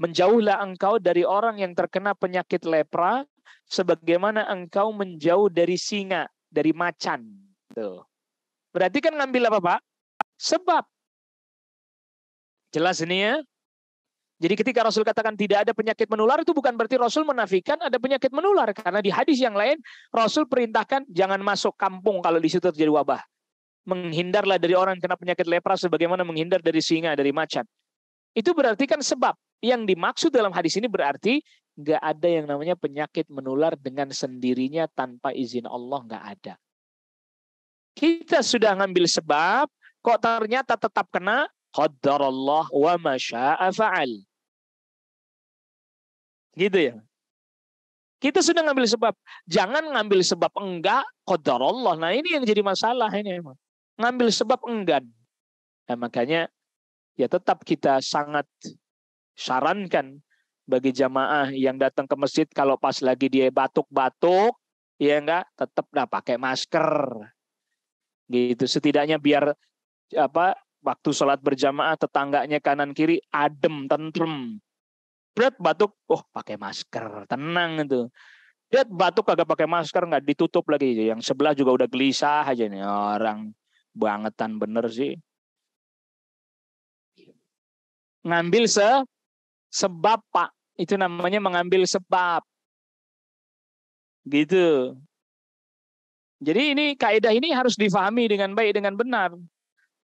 Menjauhlah engkau dari orang yang terkena penyakit lepra, sebagaimana engkau menjauh dari singa, dari macan. Tuh. Berarti kan ngambil apa, Pak? Sebab. Jelas ini ya? Jadi ketika Rasul katakan tidak ada penyakit menular, itu bukan berarti Rasul menafikan ada penyakit menular. Karena di hadis yang lain, Rasul perintahkan jangan masuk kampung kalau di situ terjadi wabah. Menghindarlah dari orang yang kena penyakit lepra sebagaimana menghindar dari singa, dari macan. Itu berarti kan sebab. Yang dimaksud dalam hadis ini berarti nggak ada yang namanya penyakit menular dengan sendirinya tanpa izin Allah, nggak ada. Kita sudah ngambil sebab, kok ternyata tetap kena, qaddarallah wa ma syaa fa'al. Gitu ya. Kita sudah ngambil sebab. Jangan ngambil sebab enggak, qaddarallah. Nah ini yang jadi masalah ini. Ngambil sebab enggan. Nah, makanya ya tetap kita sangat sarankan bagi jamaah yang datang ke masjid, kalau pas lagi dia batuk-batuk, ya enggak, tetap dah pakai masker. Gitu, setidaknya biar waktu sholat berjamaah tetangganya kanan kiri adem, tentrem. Berat batuk, pakai masker, tenang itu. Berat batuk kagak pakai masker, nggak ditutup lagi. Yang sebelah juga udah gelisah aja nih, orang bangetan bener sih. Ngambil sebab, Pak. Itu namanya mengambil sebab. Gitu. Jadi ini kaidah ini harus difahami dengan baik, dengan benar.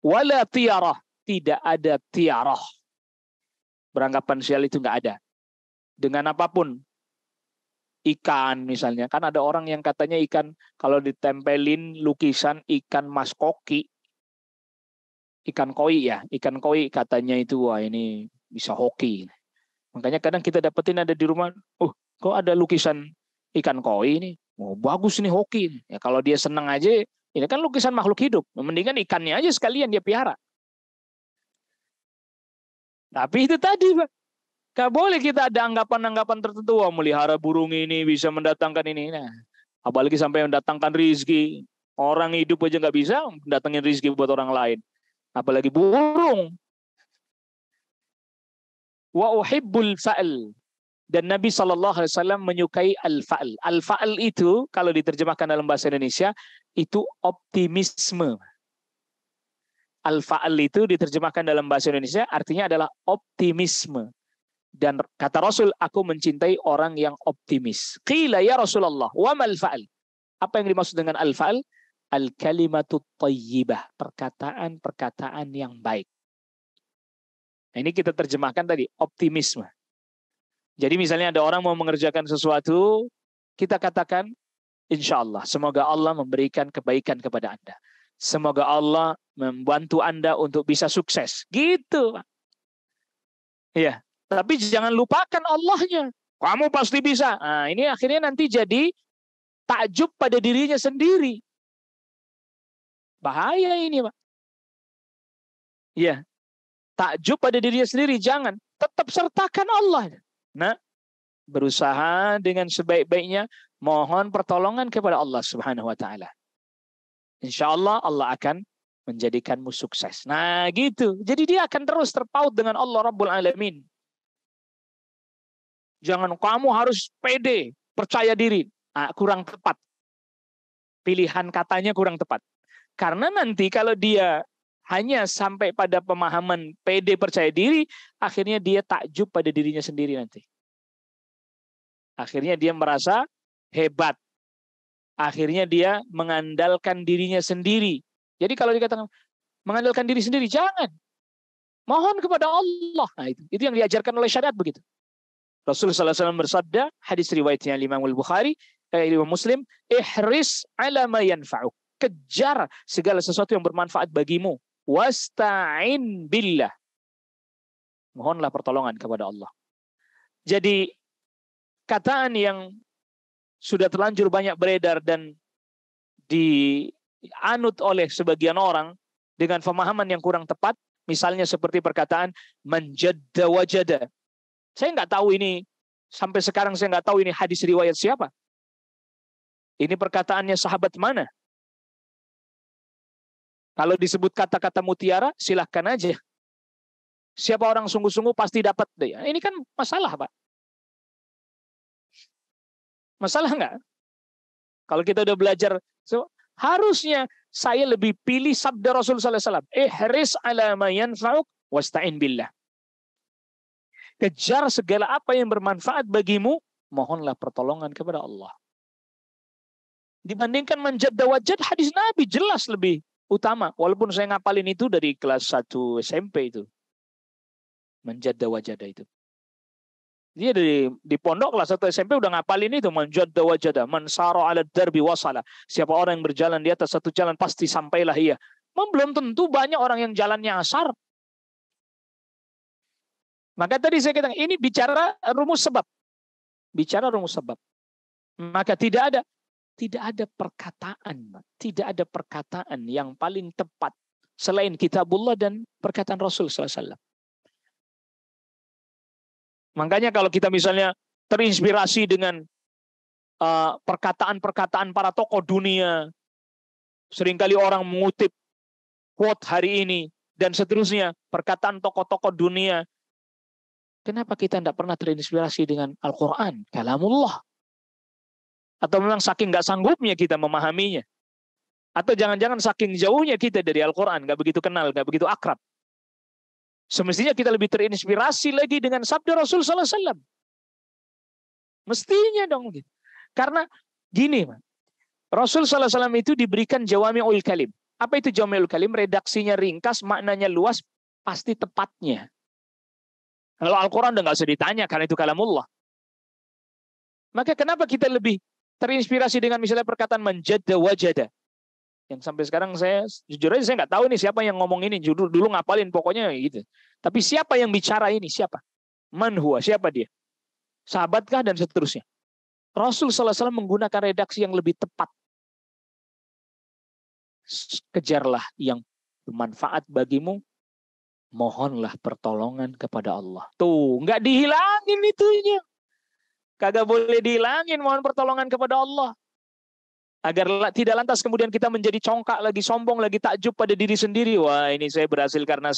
Wala tiarah. Tidak ada tiarah. Beranggapan sial itu nggak ada. Dengan apapun. Ikan misalnya. Kan ada orang yang katanya ikan kalau ditempelin lukisan ikan mas koki. Ikan koi ya. Ikan koi katanya itu wah ini bisa hoki. Makanya kadang kita dapetin ada di rumah. Kok ada lukisan ikan koi ini? Oh bagus nih hoki. Ya kalau dia senang aja. Ini kan lukisan makhluk hidup. Mendingan ikannya aja sekalian dia pelihara. Tapi itu tadi Pak. Gak boleh kita ada anggapan-anggapan tertentu. Wah, melihara burung ini bisa mendatangkan ini. Nah, apalagi sampai mendatangkan rizki. Orang hidup aja nggak bisa mendatangin rizki buat orang lain. Apalagi burung. Wa uhibbul fa'al. Dan Nabi SAW menyukai al-fa'al. Al-fa'al itu kalau diterjemahkan dalam bahasa Indonesia itu optimisme. Al-fa'al itu diterjemahkan dalam bahasa Indonesia artinya adalah optimisme. Dan kata Rasul, aku mencintai orang yang optimis. Qila ya Rasulullah, wa mal fa'al? Apa yang dimaksud dengan al-fa'al? Al-kalimatut thayyibah, perkataan-perkataan yang baik. Nah, ini kita terjemahkan tadi, optimisme. Jadi misalnya ada orang mau mengerjakan sesuatu, kita katakan, insya Allah, semoga Allah memberikan kebaikan kepada Anda. Semoga Allah membantu Anda untuk bisa sukses. Gitu. Iya. Tapi jangan lupakan Allahnya. Kamu pasti bisa. Nah, ini akhirnya nanti jadi takjub pada dirinya sendiri. Bahaya ini, Pak. Iya. Takjub pada dirinya sendiri. Jangan. Tetap sertakan Allah. Nah, berusaha dengan sebaik-baiknya. Mohon pertolongan kepada Allah Subhanahu wa Ta'ala. Insya Allah, Allah akan menjadikanmu sukses. Nah, gitu. Jadi dia akan terus terpaut dengan Allah Rabbul Alamin. Jangan kamu harus pede, percaya diri. Nah, kurang tepat. Pilihan katanya kurang tepat. Karena nanti kalau dia hanya sampai pada pemahaman pede percaya diri, akhirnya dia takjub pada dirinya sendiri nanti. Akhirnya dia merasa hebat. Akhirnya dia mengandalkan dirinya sendiri. Jadi kalau dikatakan mengandalkan diri sendiri, jangan. Mohon kepada Allah. Nah, itu yang diajarkan oleh syariat begitu. Rasulullah SAW bersabda, hadis riwayatnya Imam Al-Bukhari, Imam Muslim, ihris ala ma yanfa'uk. Kejar segala sesuatu yang bermanfaat bagimu. Wasta'in billah. Mohonlah pertolongan kepada Allah. Jadi, kataan yang sudah terlanjur banyak beredar dan dianut oleh sebagian orang dengan pemahaman yang kurang tepat, misalnya seperti perkataan manjadda wajada. Saya nggak tahu ini, sampai sekarang saya nggak tahu ini hadis riwayat siapa. Ini perkataannya sahabat mana? Kalau disebut kata-kata mutiara, silahkan aja. Siapa orang sungguh-sungguh pasti dapat. Ini kan masalah, Pak. Masalah nggak? Kalau kita udah belajar, harusnya saya lebih pilih sabda Rasulullah SAW. Ihris ala ma yanfa'uk wasta'in billah. Kejar segala apa yang bermanfaat bagimu, mohonlah pertolongan kepada Allah. Dibandingkan manjadda wajad, hadis Nabi jelas lebih utama. Walaupun saya ngapalin itu dari kelas 1 SMP itu. Manjadda wajada itu. Dia di pondok kelas 1 SMP udah ngapalin itu. Manjadda wajada, man sara ala darbi wasala. Siapa orang yang berjalan di atas satu jalan pasti sampailah ia. Belum tentu banyak orang yang jalannya asar. Maka tadi saya katakan, ini bicara rumus sebab. Bicara rumus sebab. Maka tidak ada perkataan yang paling tepat selain kitabullah dan perkataan Rasul SAW. Makanya kalau kita misalnya terinspirasi dengan perkataan-perkataan para tokoh dunia, seringkali orang mengutip quote hari ini, dan seterusnya, perkataan tokoh-tokoh dunia, kenapa kita tidak pernah terinspirasi dengan Al-Quran, kalamullah? Atau memang saking nggak sanggupnya kita memahaminya? Atau jangan-jangan saking jauhnya kita dari Al-Quran, nggak begitu kenal, nggak begitu akrab? Semestinya kita lebih terinspirasi lagi dengan sabda Rasul SAW. Mestinya dong. Karena gini, Rasul SAW itu diberikan jawami'ul kalim. Apa itu jawami'ul kalim? Redaksinya ringkas, maknanya luas, pasti tepatnya. Kalau Al-Quran udah nggak usah ditanya, karena itu kalamullah. Maka kenapa kita lebih terinspirasi dengan misalnya perkataan manjadda wajada. Yang sampai sekarang saya, jujur aja saya nggak tahu nih siapa yang ngomong ini. Dulu ngapalin pokoknya gitu. Tapi siapa yang bicara ini? Siapa? Man huwa? Siapa dia? Sahabatkah dan seterusnya? Rasul SAW menggunakan redaksi yang lebih tepat. Kejarlah yang bermanfaat bagimu, mohonlah pertolongan kepada Allah. Tuh, nggak dihilangin itunya. Kagak boleh dihilangin mohon pertolongan kepada Allah. Agar tidak lantas kemudian kita menjadi congkak lagi, sombong lagi, takjub pada diri sendiri. Wah, ini saya berhasil karena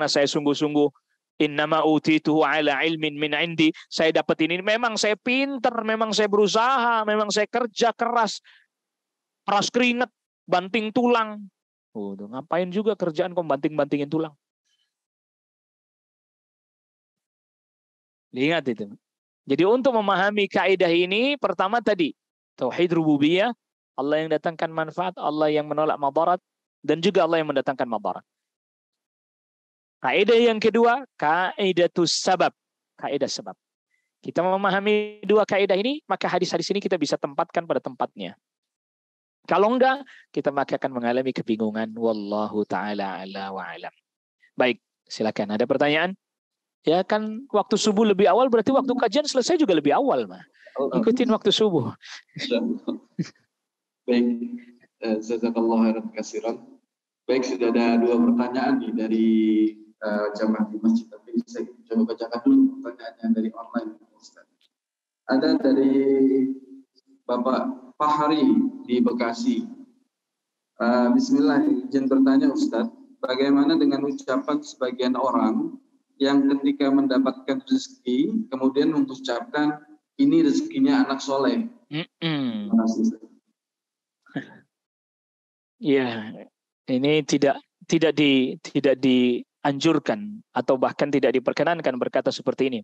saya sungguh-sungguh. Innama utituhu ala ilmin min indi. Saya dapat ini, memang saya pinter, memang saya berusaha, memang saya kerja keras keringat, banting tulang. Ngapain juga kerjaan kok banting-bantingin tulang? Ingat itu. Jadi untuk memahami kaidah ini, pertama tadi, tauhid rububiyah, Allah yang datangkan manfaat, Allah yang menolak madarat, dan juga Allah yang mendatangkan madarat. Kaidah yang kedua, kaidatus sabab, kaidah sebab. Kita memahami dua kaidah ini, maka hadis-hadis ini kita bisa tempatkan pada tempatnya. Kalau enggak, kita maka akan mengalami kebingungan. Wallahu ta'ala ala wa alam. Baik, silakan. Ada pertanyaan? Ya kan waktu subuh lebih awal, berarti waktu kajian selesai juga lebih awal, mah. Ikutin waktu subuh. Baik, jazakallahu khairan katsiran. Baik, sudah ada dua pertanyaan nih dari jamaah di masjid, tapi saya coba bacakan dulu pertanyaannya dari online. Ada dari Bapak Fahri di Bekasi. Bismillah, izin bertanya Ustadz, bagaimana dengan ucapan sebagian orang yang ketika mendapatkan rezeki kemudian mengucapkan ini rezekinya anak soleh? Terima kasih. Ya, ini tidak dianjurkan atau bahkan tidak diperkenankan berkata seperti ini.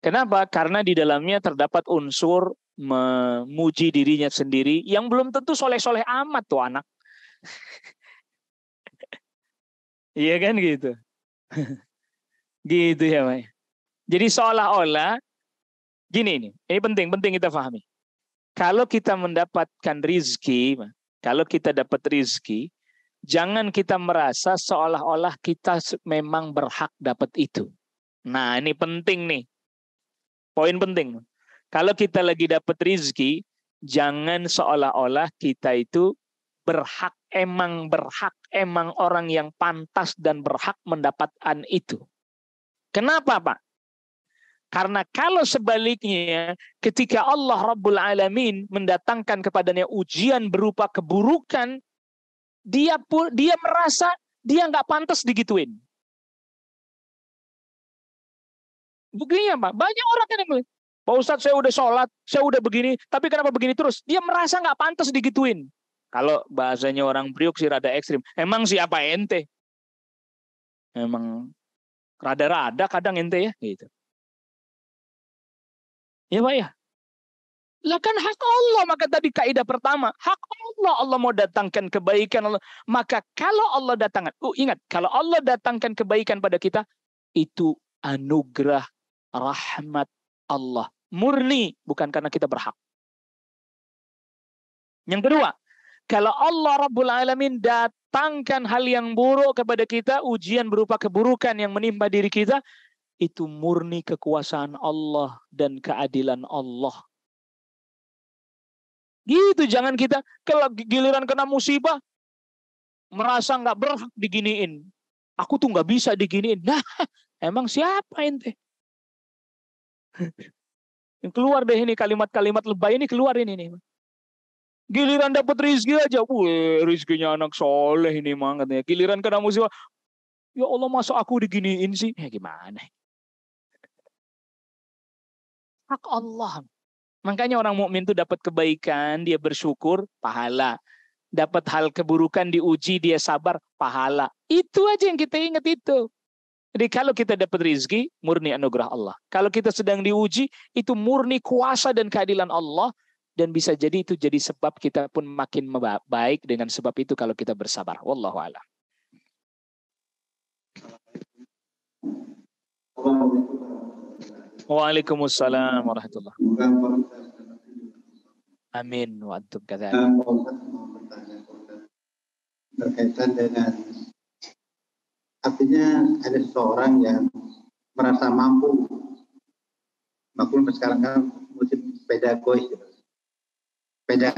Kenapa? Karena di dalamnya terdapat unsur memuji dirinya sendiri yang belum tentu soleh-soleh amat tuh anak. Iya kan gitu. Gitu ya, Pak. Jadi seolah-olah gini ini penting kita pahami. Kalau kita mendapatkan rizki, kalau kita dapat rizki, jangan kita merasa seolah-olah kita memang berhak dapat itu. Nah, ini penting nih. Poin penting. Kalau kita lagi dapat rizki, jangan seolah-olah kita itu emang orang yang pantas dan berhak mendapatkan itu. Kenapa, Pak? Karena kalau sebaliknya, ketika Allah Rabbul Alamin mendatangkan kepadanya ujian berupa keburukan, dia merasa dia nggak pantas digituin. Buktinya, Pak, banyak orang kan yang bilang, Pak Ustadz, saya udah sholat, saya udah begini, tapi kenapa begini terus? Dia merasa nggak pantas digituin. Kalau bahasanya orang Priuk sih rada ekstrim. Emang siapa ente? Emang rada-rada kadang ente ya, gitu. Ya Pak ya. Lah kan hak Allah, maka tadi kaidah pertama, hak Allah, Allah mau datangkan kebaikan Allah. Maka kalau Allah datangkan, ingat, kalau Allah datangkan kebaikan pada kita, itu anugerah rahmat Allah. Murni, bukan karena kita berhak. Yang kedua, kalau Allah Rabbul Alamin datangkan hal yang buruk kepada kita, ujian berupa keburukan yang menimpa diri kita, itu murni kekuasaan Allah dan keadilan Allah. Gitu, jangan kita kalau giliran kena musibah merasa nggak berhak diginiin. Aku tuh nggak bisa diginiin. Nah, emang siapa ente? Keluar deh ini kalimat-kalimat lebay ini, keluar ini nih. Giliran dapat rezeki aja, rezekinya anak soleh ini mah katanya. Giliran kena musibah, ya Allah masa aku diginiin sih? Ya gimana? Hak Allah. Makanya orang mukmin itu dapat kebaikan, dia bersyukur, pahala. Dapat hal keburukan, diuji, dia sabar, pahala. Itu aja yang kita ingat itu. Jadi kalau kita dapat rezeki, murni anugerah Allah. Kalau kita sedang diuji, itu murni kuasa dan keadilan Allah. Dan bisa jadi itu jadi sebab kita pun makin baik dengan sebab itu kalau kita bersabar. Wallahu a'lam. Waalaikumsalam warahmatullahi wabarakatuh. Amin wa antum kadzalik. Berkaitan dengan artinya ada seseorang yang merasa mampu, maklum sekarang kan musim sepeda gois, sepeda.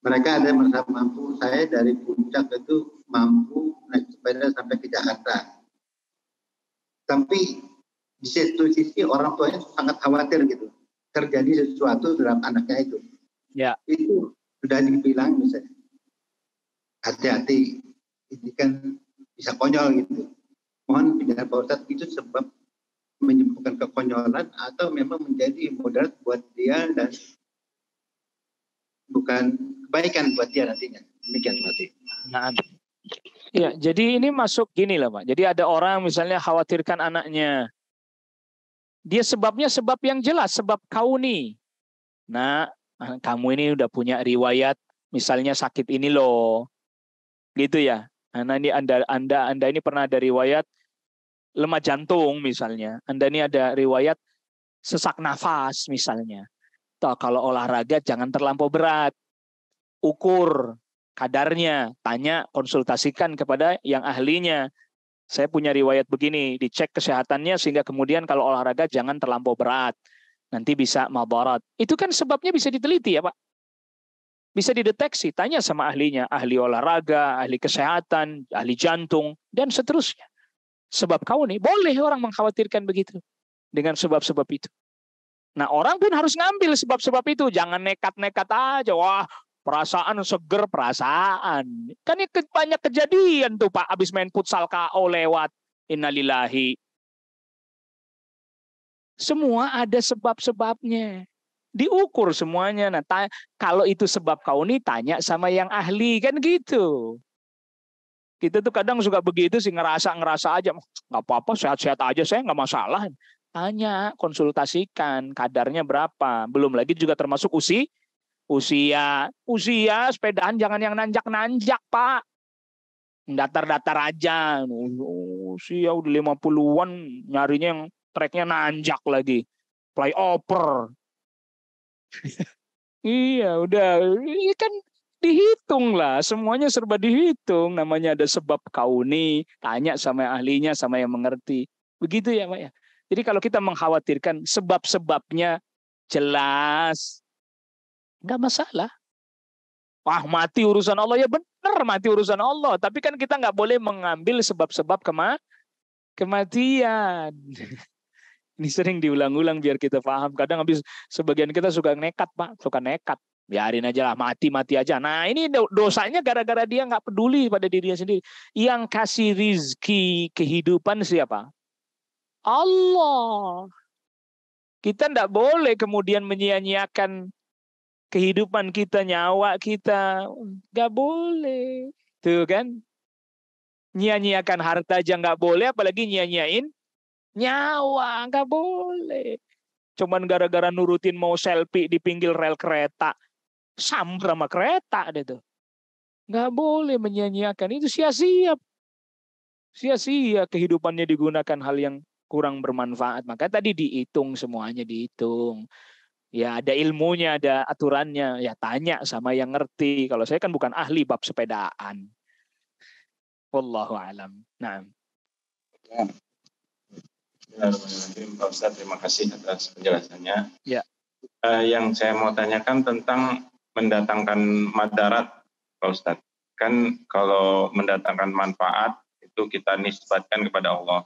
Mereka ada yang merasa mampu. Saya dari puncak itu mampu naik sepeda sampai ke Jakarta. Tapi di satu sisi orang tuanya sangat khawatir gitu, terjadi sesuatu terhadap anaknya itu. Ya. Itu sudah dibilang misalnya, hati-hati, ini kan bisa konyol gitu. Mohon penjelasan Pak Ustadz, itu sebab menyembuhkan kekonyolan atau memang menjadi moderat buat dia dan bukan kebaikan buat dia nantinya. Demikian berarti. Nah, ya, jadi ini masuk gini lah Pak. Jadi ada orang misalnya khawatirkan anaknya. Dia sebabnya sebab yang jelas, sebab kauni. Nah, kamu ini udah punya riwayat misalnya sakit ini loh. Gitu ya. Nah, ini Anda ini pernah ada riwayat lemah jantung misalnya. Anda ini ada riwayat sesak nafas misalnya. Toh kalau olahraga jangan terlampau berat. Ukur kadarnya, tanya, konsultasikan kepada yang ahlinya. Saya punya riwayat begini, dicek kesehatannya sehingga kemudian kalau olahraga jangan terlampau berat. Nanti bisa madarat. Itu kan sebabnya bisa diteliti ya Pak. Bisa dideteksi, tanya sama ahlinya, ahli olahraga, ahli kesehatan, ahli jantung, dan seterusnya. Sebab kau nih, boleh orang mengkhawatirkan begitu. Dengan sebab-sebab itu. Nah orang pun harus ngambil sebab-sebab itu. Jangan nekat-nekat aja. Wah, perasaan seger, perasaan. Kan ini banyak kejadian tuh Pak. Habis main futsal KO lewat. Innalillahi. Semua ada sebab-sebabnya. Diukur semuanya. Nah, kalau itu sebab kau nih, tanya sama yang ahli. Kan gitu. Kita tuh kadang suka begitu sih, ngerasa aja. Nggak apa-apa, sehat-sehat aja, saya nggak masalah. Tanya, konsultasikan, kadarnya berapa. Belum lagi juga termasuk usia sepedaan jangan yang nanjak-nanjak Pak. Datar-datar aja. Usia udah 50-an nyarinya yang treknya nanjak lagi. Flyover. Iya, udah. Ini kan dihitung lah. Semuanya serba dihitung. Namanya ada sebab kauni. Tanya sama yang ahlinya, sama yang mengerti. Begitu ya Pak ya. Jadi kalau kita mengkhawatirkan sebab-sebabnya jelas. Nggak masalah. Wah, mati urusan Allah. Ya benar, mati urusan Allah. Tapi kan kita nggak boleh mengambil sebab-sebab kematian. Ini sering diulang-ulang biar kita paham. Kadang habis sebagian kita suka nekat Pak. Suka nekat. Biarin aja lah, mati-mati aja. Nah ini dosanya gara-gara dia nggak peduli pada dirinya sendiri. Yang kasih rizki kehidupan siapa? Allah. Kita nggak boleh kemudian menyia-nyiakan kehidupan kita, nyawa kita. Nggak boleh. Tuh kan. Nyia-nyiakan harta aja nggak boleh, apalagi nyia-nyiain nyawa. Nggak boleh. Cuman gara-gara nurutin mau selfie di pinggir rel kereta. Sambar sama kereta deh tuh. Nggak boleh menyia-nyiakan. Itu sia-sia. Sia-sia kehidupannya digunakan hal yang kurang bermanfaat. Maka tadi dihitung, semuanya dihitung. Ya ada ilmunya, ada aturannya. Ya tanya sama yang ngerti. Kalau saya kan bukan ahli bab sepedaan. Wallahu alam. Nah. Pak Ustadz, terima kasih atas penjelasannya. Ya. Yang saya mau tanyakan tentang mendatangkan madarat, Pak Ustadz. Kan kalau mendatangkan manfaat itu kita nisbatkan kepada Allah.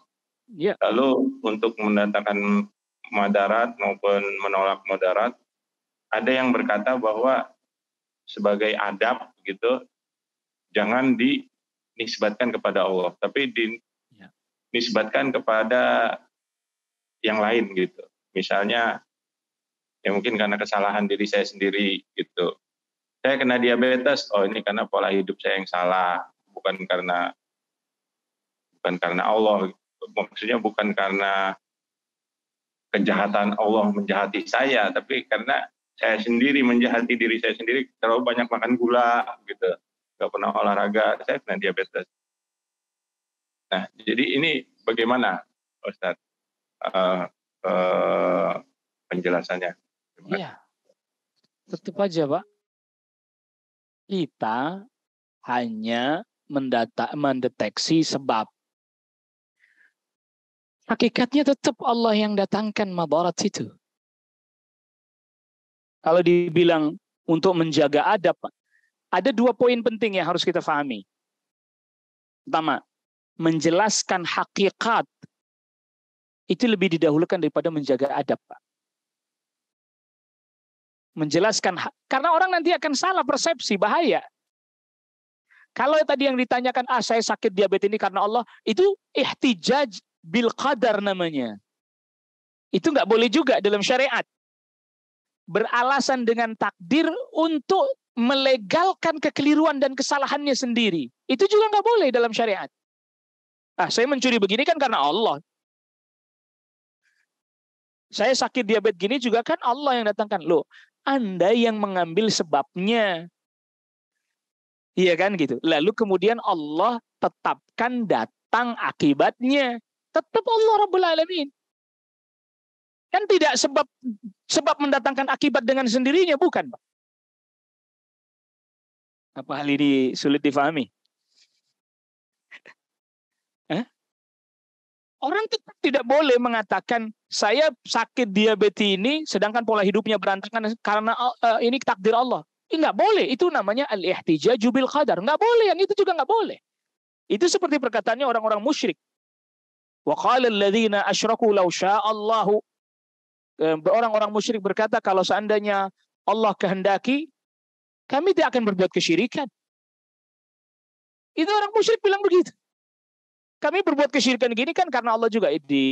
Ya. Lalu untuk mendatangkan madarat maupun menolak madarat, ada yang berkata bahwa sebagai adab gitu, jangan dinisbatkan kepada Allah, tapi dinisbatkan kepada yang lain gitu. Misalnya, ya mungkin karena kesalahan diri saya sendiri gitu. Saya kena diabetes, oh ini karena pola hidup saya yang salah, bukan karena Allah. Maksudnya bukan karena kejahatan Allah menjahati saya, tapi karena saya sendiri menjahati diri saya sendiri, terlalu banyak makan gula gitu, nggak pernah olahraga, saya kena diabetes. Nah, jadi ini bagaimana, Ustadz? penjelasannya. Iya, tetap aja Pak. Kita hanya mendeteksi sebab. Hakikatnya tetap Allah yang datangkan madarat itu. Kalau dibilang untuk menjaga adab, ada 2 poin penting yang harus kita pahami. Pertama, menjelaskan hakikat itu lebih didahulukan daripada menjaga adab, Pak. Menjelaskan, karena orang nanti akan salah persepsi, bahaya. Kalau tadi yang ditanyakan, saya sakit diabetes ini karena Allah, itu ihtijaj bil qadar namanya. Itu nggak boleh juga dalam syariat. Beralasan dengan takdir untuk melegalkan kekeliruan dan kesalahannya sendiri. Itu juga nggak boleh dalam syariat. Saya mencuri begini kan karena Allah. Saya sakit diabetes gini juga kan Allah yang datangkan. Loh, Anda yang mengambil sebabnya. Iya kan gitu. Lalu kemudian Allah tetapkan datang akibatnya. Tetap Allah Rabbul Alamin. Kan tidak sebab mendatangkan akibat dengan sendirinya, bukan, Pak? Apa hal ini sulit difahami? Orang tetap tidak boleh mengatakan saya sakit diabetes ini sedangkan pola hidupnya berantakan karena ini takdir Allah. Nggak boleh. Itu namanya al-ihtijaju bil qadar. Nggak boleh. Yang itu juga nggak boleh. Itu seperti perkataannya orang-orang musyrik. Wa qala alladziina asyraku law sya'allahu. Orang-orang musyrik berkata, kalau seandainya Allah kehendaki, kami tidak akan berbuat kesyirikan. Itu orang musyrik bilang begitu. Kami berbuat kesyirikan gini kan karena Allah juga, di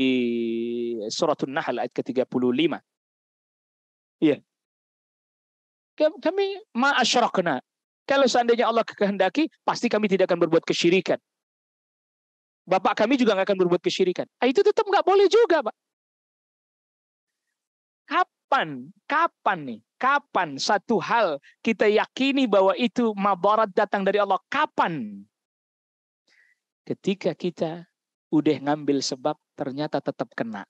Suratun Nahl ayat ke-35. Iya. Kami ma'asyrakna. Kalau seandainya Allah kehendaki, pasti kami tidak akan berbuat kesyirikan. Bapak kami juga nggak akan berbuat kesyirikan. Itu tetap nggak boleh juga, Pak. Kapan satu hal kita yakini bahwa itu madarat datang dari Allah? Kapan? Ketika kita udah ngambil sebab, ternyata tetap kena.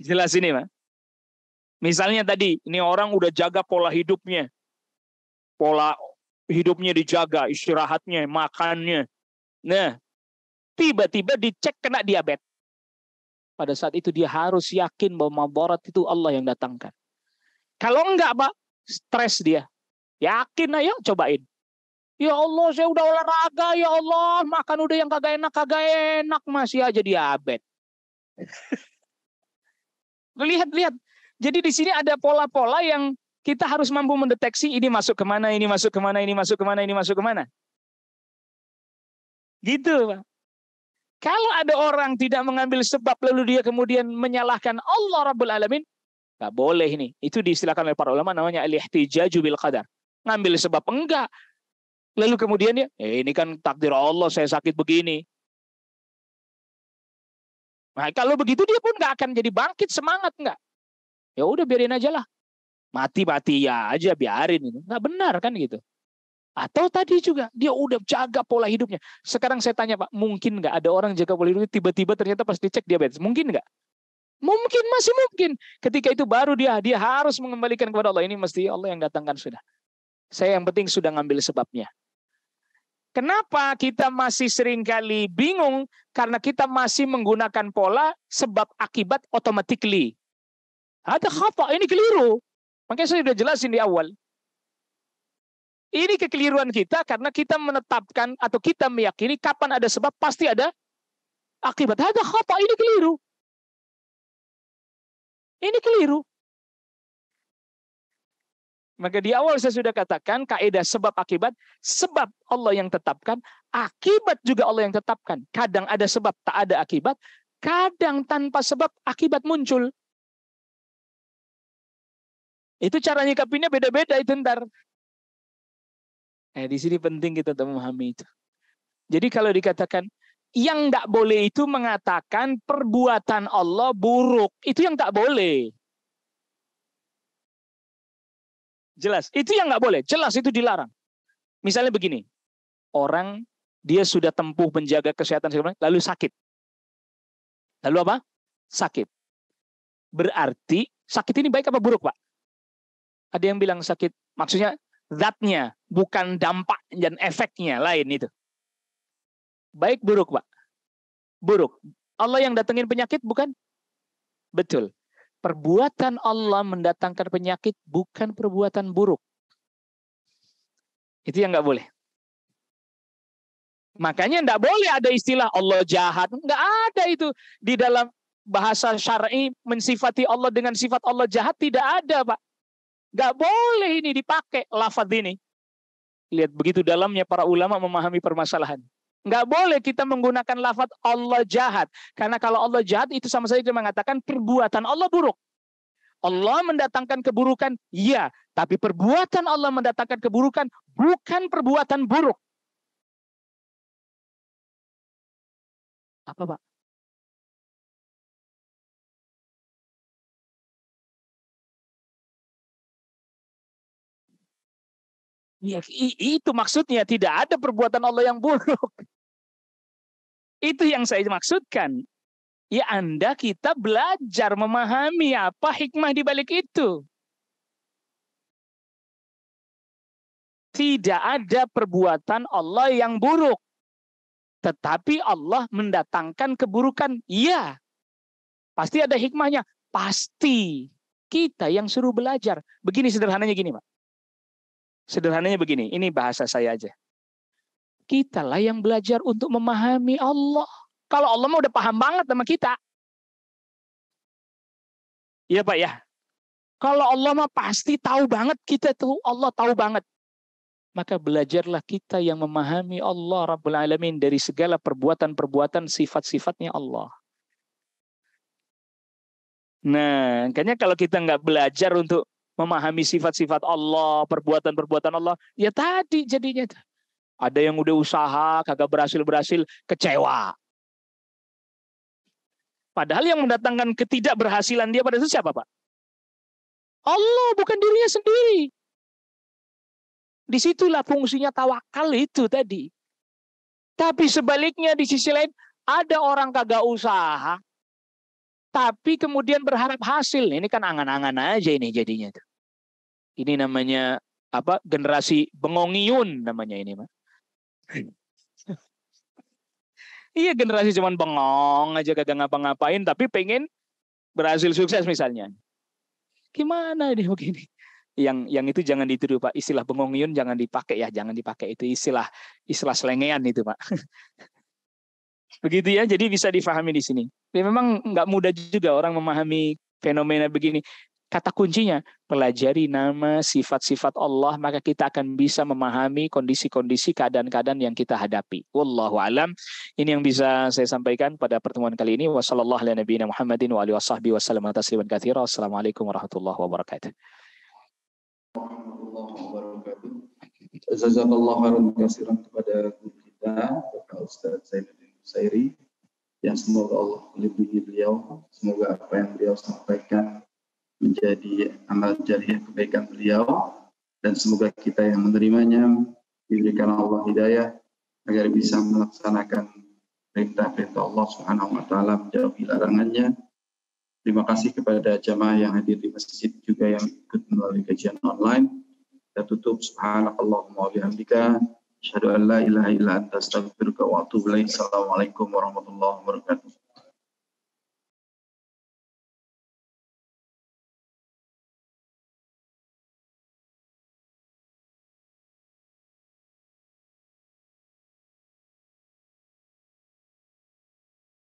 Jelas ini, Pak. Misalnya tadi, ini orang udah jaga pola hidupnya. Pola hidupnya dijaga, istirahatnya, makannya. Nah, tiba-tiba dicek kena diabetes. Pada saat itu dia harus yakin bahwa madarat itu Allah yang datangkan. Kalau enggak, Pak, stres dia. Yakin, ayo cobain. Ya Allah, saya udah olahraga, ya Allah, makan udah yang kagak enak, masih aja diabetes. Lihat. Jadi di sini ada pola-pola yang kita harus mampu mendeteksi ini masuk kemana, ini masuk kemana, ini masuk kemana, ini masuk kemana. Gitu, Pak. Kalau ada orang tidak mengambil sebab lalu dia kemudian menyalahkan Allah Rabbul Alamin, nggak boleh ini. Itu diistilahkan oleh para ulama namanya al-ihtijaju bil qadar. Ngambil sebab enggak. Lalu kemudian dia, ini kan takdir Allah, saya sakit begini. Nah, kalau begitu dia pun nggak akan jadi bangkit semangat, enggak. Ya udah biarin aja lah. Mati ya aja, biarin itu. Nggak benar kan gitu. Atau tadi juga dia udah jaga pola hidupnya. Sekarang saya tanya, Pak, mungkin nggak ada orang jaga pola hidupnya tiba-tiba ternyata pas dicek diabetes? Mungkin nggak? Mungkin, masih mungkin. Ketika itu baru dia harus mengembalikan kepada Allah. Ini mesti Allah yang datangkan sudah. Saya yang penting sudah ngambil sebabnya. Kenapa kita masih seringkali bingung? Karena kita masih menggunakan pola sebab akibat automatically. Ada khata, ini keliru. Makanya saya sudah jelasin di awal. Ini kekeliruan kita karena kita menetapkan atau kita meyakini kapan ada sebab pasti ada akibat. Ada khata, ini keliru. Ini keliru. Maka di awal saya sudah katakan kaidah sebab akibat, sebab Allah yang tetapkan, akibat juga Allah yang tetapkan. Kadang ada sebab tak ada akibat, kadang tanpa sebab akibat muncul. Itu cara nyikapinnya beda-beda itu ntar. Di sini penting kita memahami itu. Jadi kalau dikatakan yang nggak boleh itu mengatakan perbuatan Allah buruk, itu yang tak boleh. Jelas, itu yang nggak boleh. Jelas itu dilarang. Misalnya begini, orang dia sudah tempuh menjaga kesehatan, lalu sakit. Lalu apa? Sakit. Berarti sakit ini baik apa buruk, Pak? Ada yang bilang sakit, maksudnya zatnya, bukan dampak dan efeknya, lain itu. Baik buruk, Pak? Buruk. Allah yang datengin penyakit, bukan? Betul. Perbuatan Allah mendatangkan penyakit bukan perbuatan buruk. Itu yang nggak boleh. Makanya nggak boleh ada istilah Allah jahat. Nggak ada itu di dalam bahasa syar'i mensifati Allah dengan sifat Allah jahat, tidak ada, Pak. Nggak boleh ini dipakai lafaz ini. Lihat begitu dalamnya para ulama memahami permasalahan. Nggak boleh kita menggunakan lafaz Allah jahat. Karena kalau Allah jahat itu sama saja mengatakan perbuatan Allah buruk. Allah mendatangkan keburukan, iya. Tapi perbuatan Allah mendatangkan keburukan bukan perbuatan buruk. Apa, Pak? Ya, itu maksudnya, tidak ada perbuatan Allah yang buruk. Itu yang saya maksudkan. Ya, Anda kita belajar memahami apa hikmah di balik itu. Tidak ada perbuatan Allah yang buruk. Tetapi Allah mendatangkan keburukan. Iya. Pasti ada hikmahnya. Pasti. Kita yang suruh belajar. Begini sederhananya gini, Pak. Sederhananya begini, ini bahasa saya aja. Kitalah yang belajar untuk memahami Allah. Kalau Allah mah udah paham banget sama kita. Iya, Pak, ya. Kalau Allah mah pasti tahu banget, kita tuh Allah tahu banget. Maka belajarlah kita yang memahami Allah Rabbul Alamin dari segala perbuatan-perbuatan sifat-sifatnya Allah. Nah, kayaknya kalau kita nggak belajar untuk memahami sifat-sifat Allah, perbuatan-perbuatan Allah, ya tadi jadinya. Ada yang udah usaha, kagak berhasil-berhasil, kecewa. Padahal yang mendatangkan ketidakberhasilan dia pada itu siapa, Pak? Allah, bukan dirinya sendiri. Disitulah fungsinya tawakal itu tadi. Tapi sebaliknya di sisi lain, ada orang kagak usaha, tapi kemudian berharap hasil. Ini kan angan-angan aja ini jadinya. Ini namanya apa? Generasi bengongiyun namanya ini, Pak. Iya, generasi cuman bengong aja kagak ngapa-ngapain, tapi pengen berhasil sukses misalnya. Gimana ini begini? Yang itu jangan ditiru, Pak. Istilah bengongiyun jangan dipakai ya, jangan dipakai itu istilah selengean itu, Pak. Begitu ya, jadi bisa difahami di sini. Ya, memang nggak mudah juga orang memahami fenomena begini. Kata kuncinya, pelajari nama sifat-sifat Allah, maka kita akan bisa memahami kondisi-kondisi keadaan-keadaan yang kita hadapi. Wallahu alam. Ini yang bisa saya sampaikan pada pertemuan kali ini. Wassallallahu ala nabiyina Muhammadin wa alihi washabbihi wasallam tasliman katsira. Assalamualaikum warahmatullahi wabarakatuh. Jazakallahu khairan katsiran kepada guru kita, Bapak Ustaz Zainuddin Nusayri, yang semoga Allah melindungi beliau, semoga apa yang beliau sampaikan menjadi amal jariah kebaikan beliau, dan semoga kita yang menerimanya diberikan Allah hidayah agar bisa melaksanakan perintah-perintah Allah Subhanahu wa taala, menjauhi larangannya. Terima kasih kepada jamaah yang hadir di masjid juga yang ikut melalui kajian online. Kita tutup subhanakallahumma wa bihamdika asyhadu an la ilaha illa anta astaghfiruka wa atubu ilaik. Assalamualaikum warahmatullahi wabarakatuh.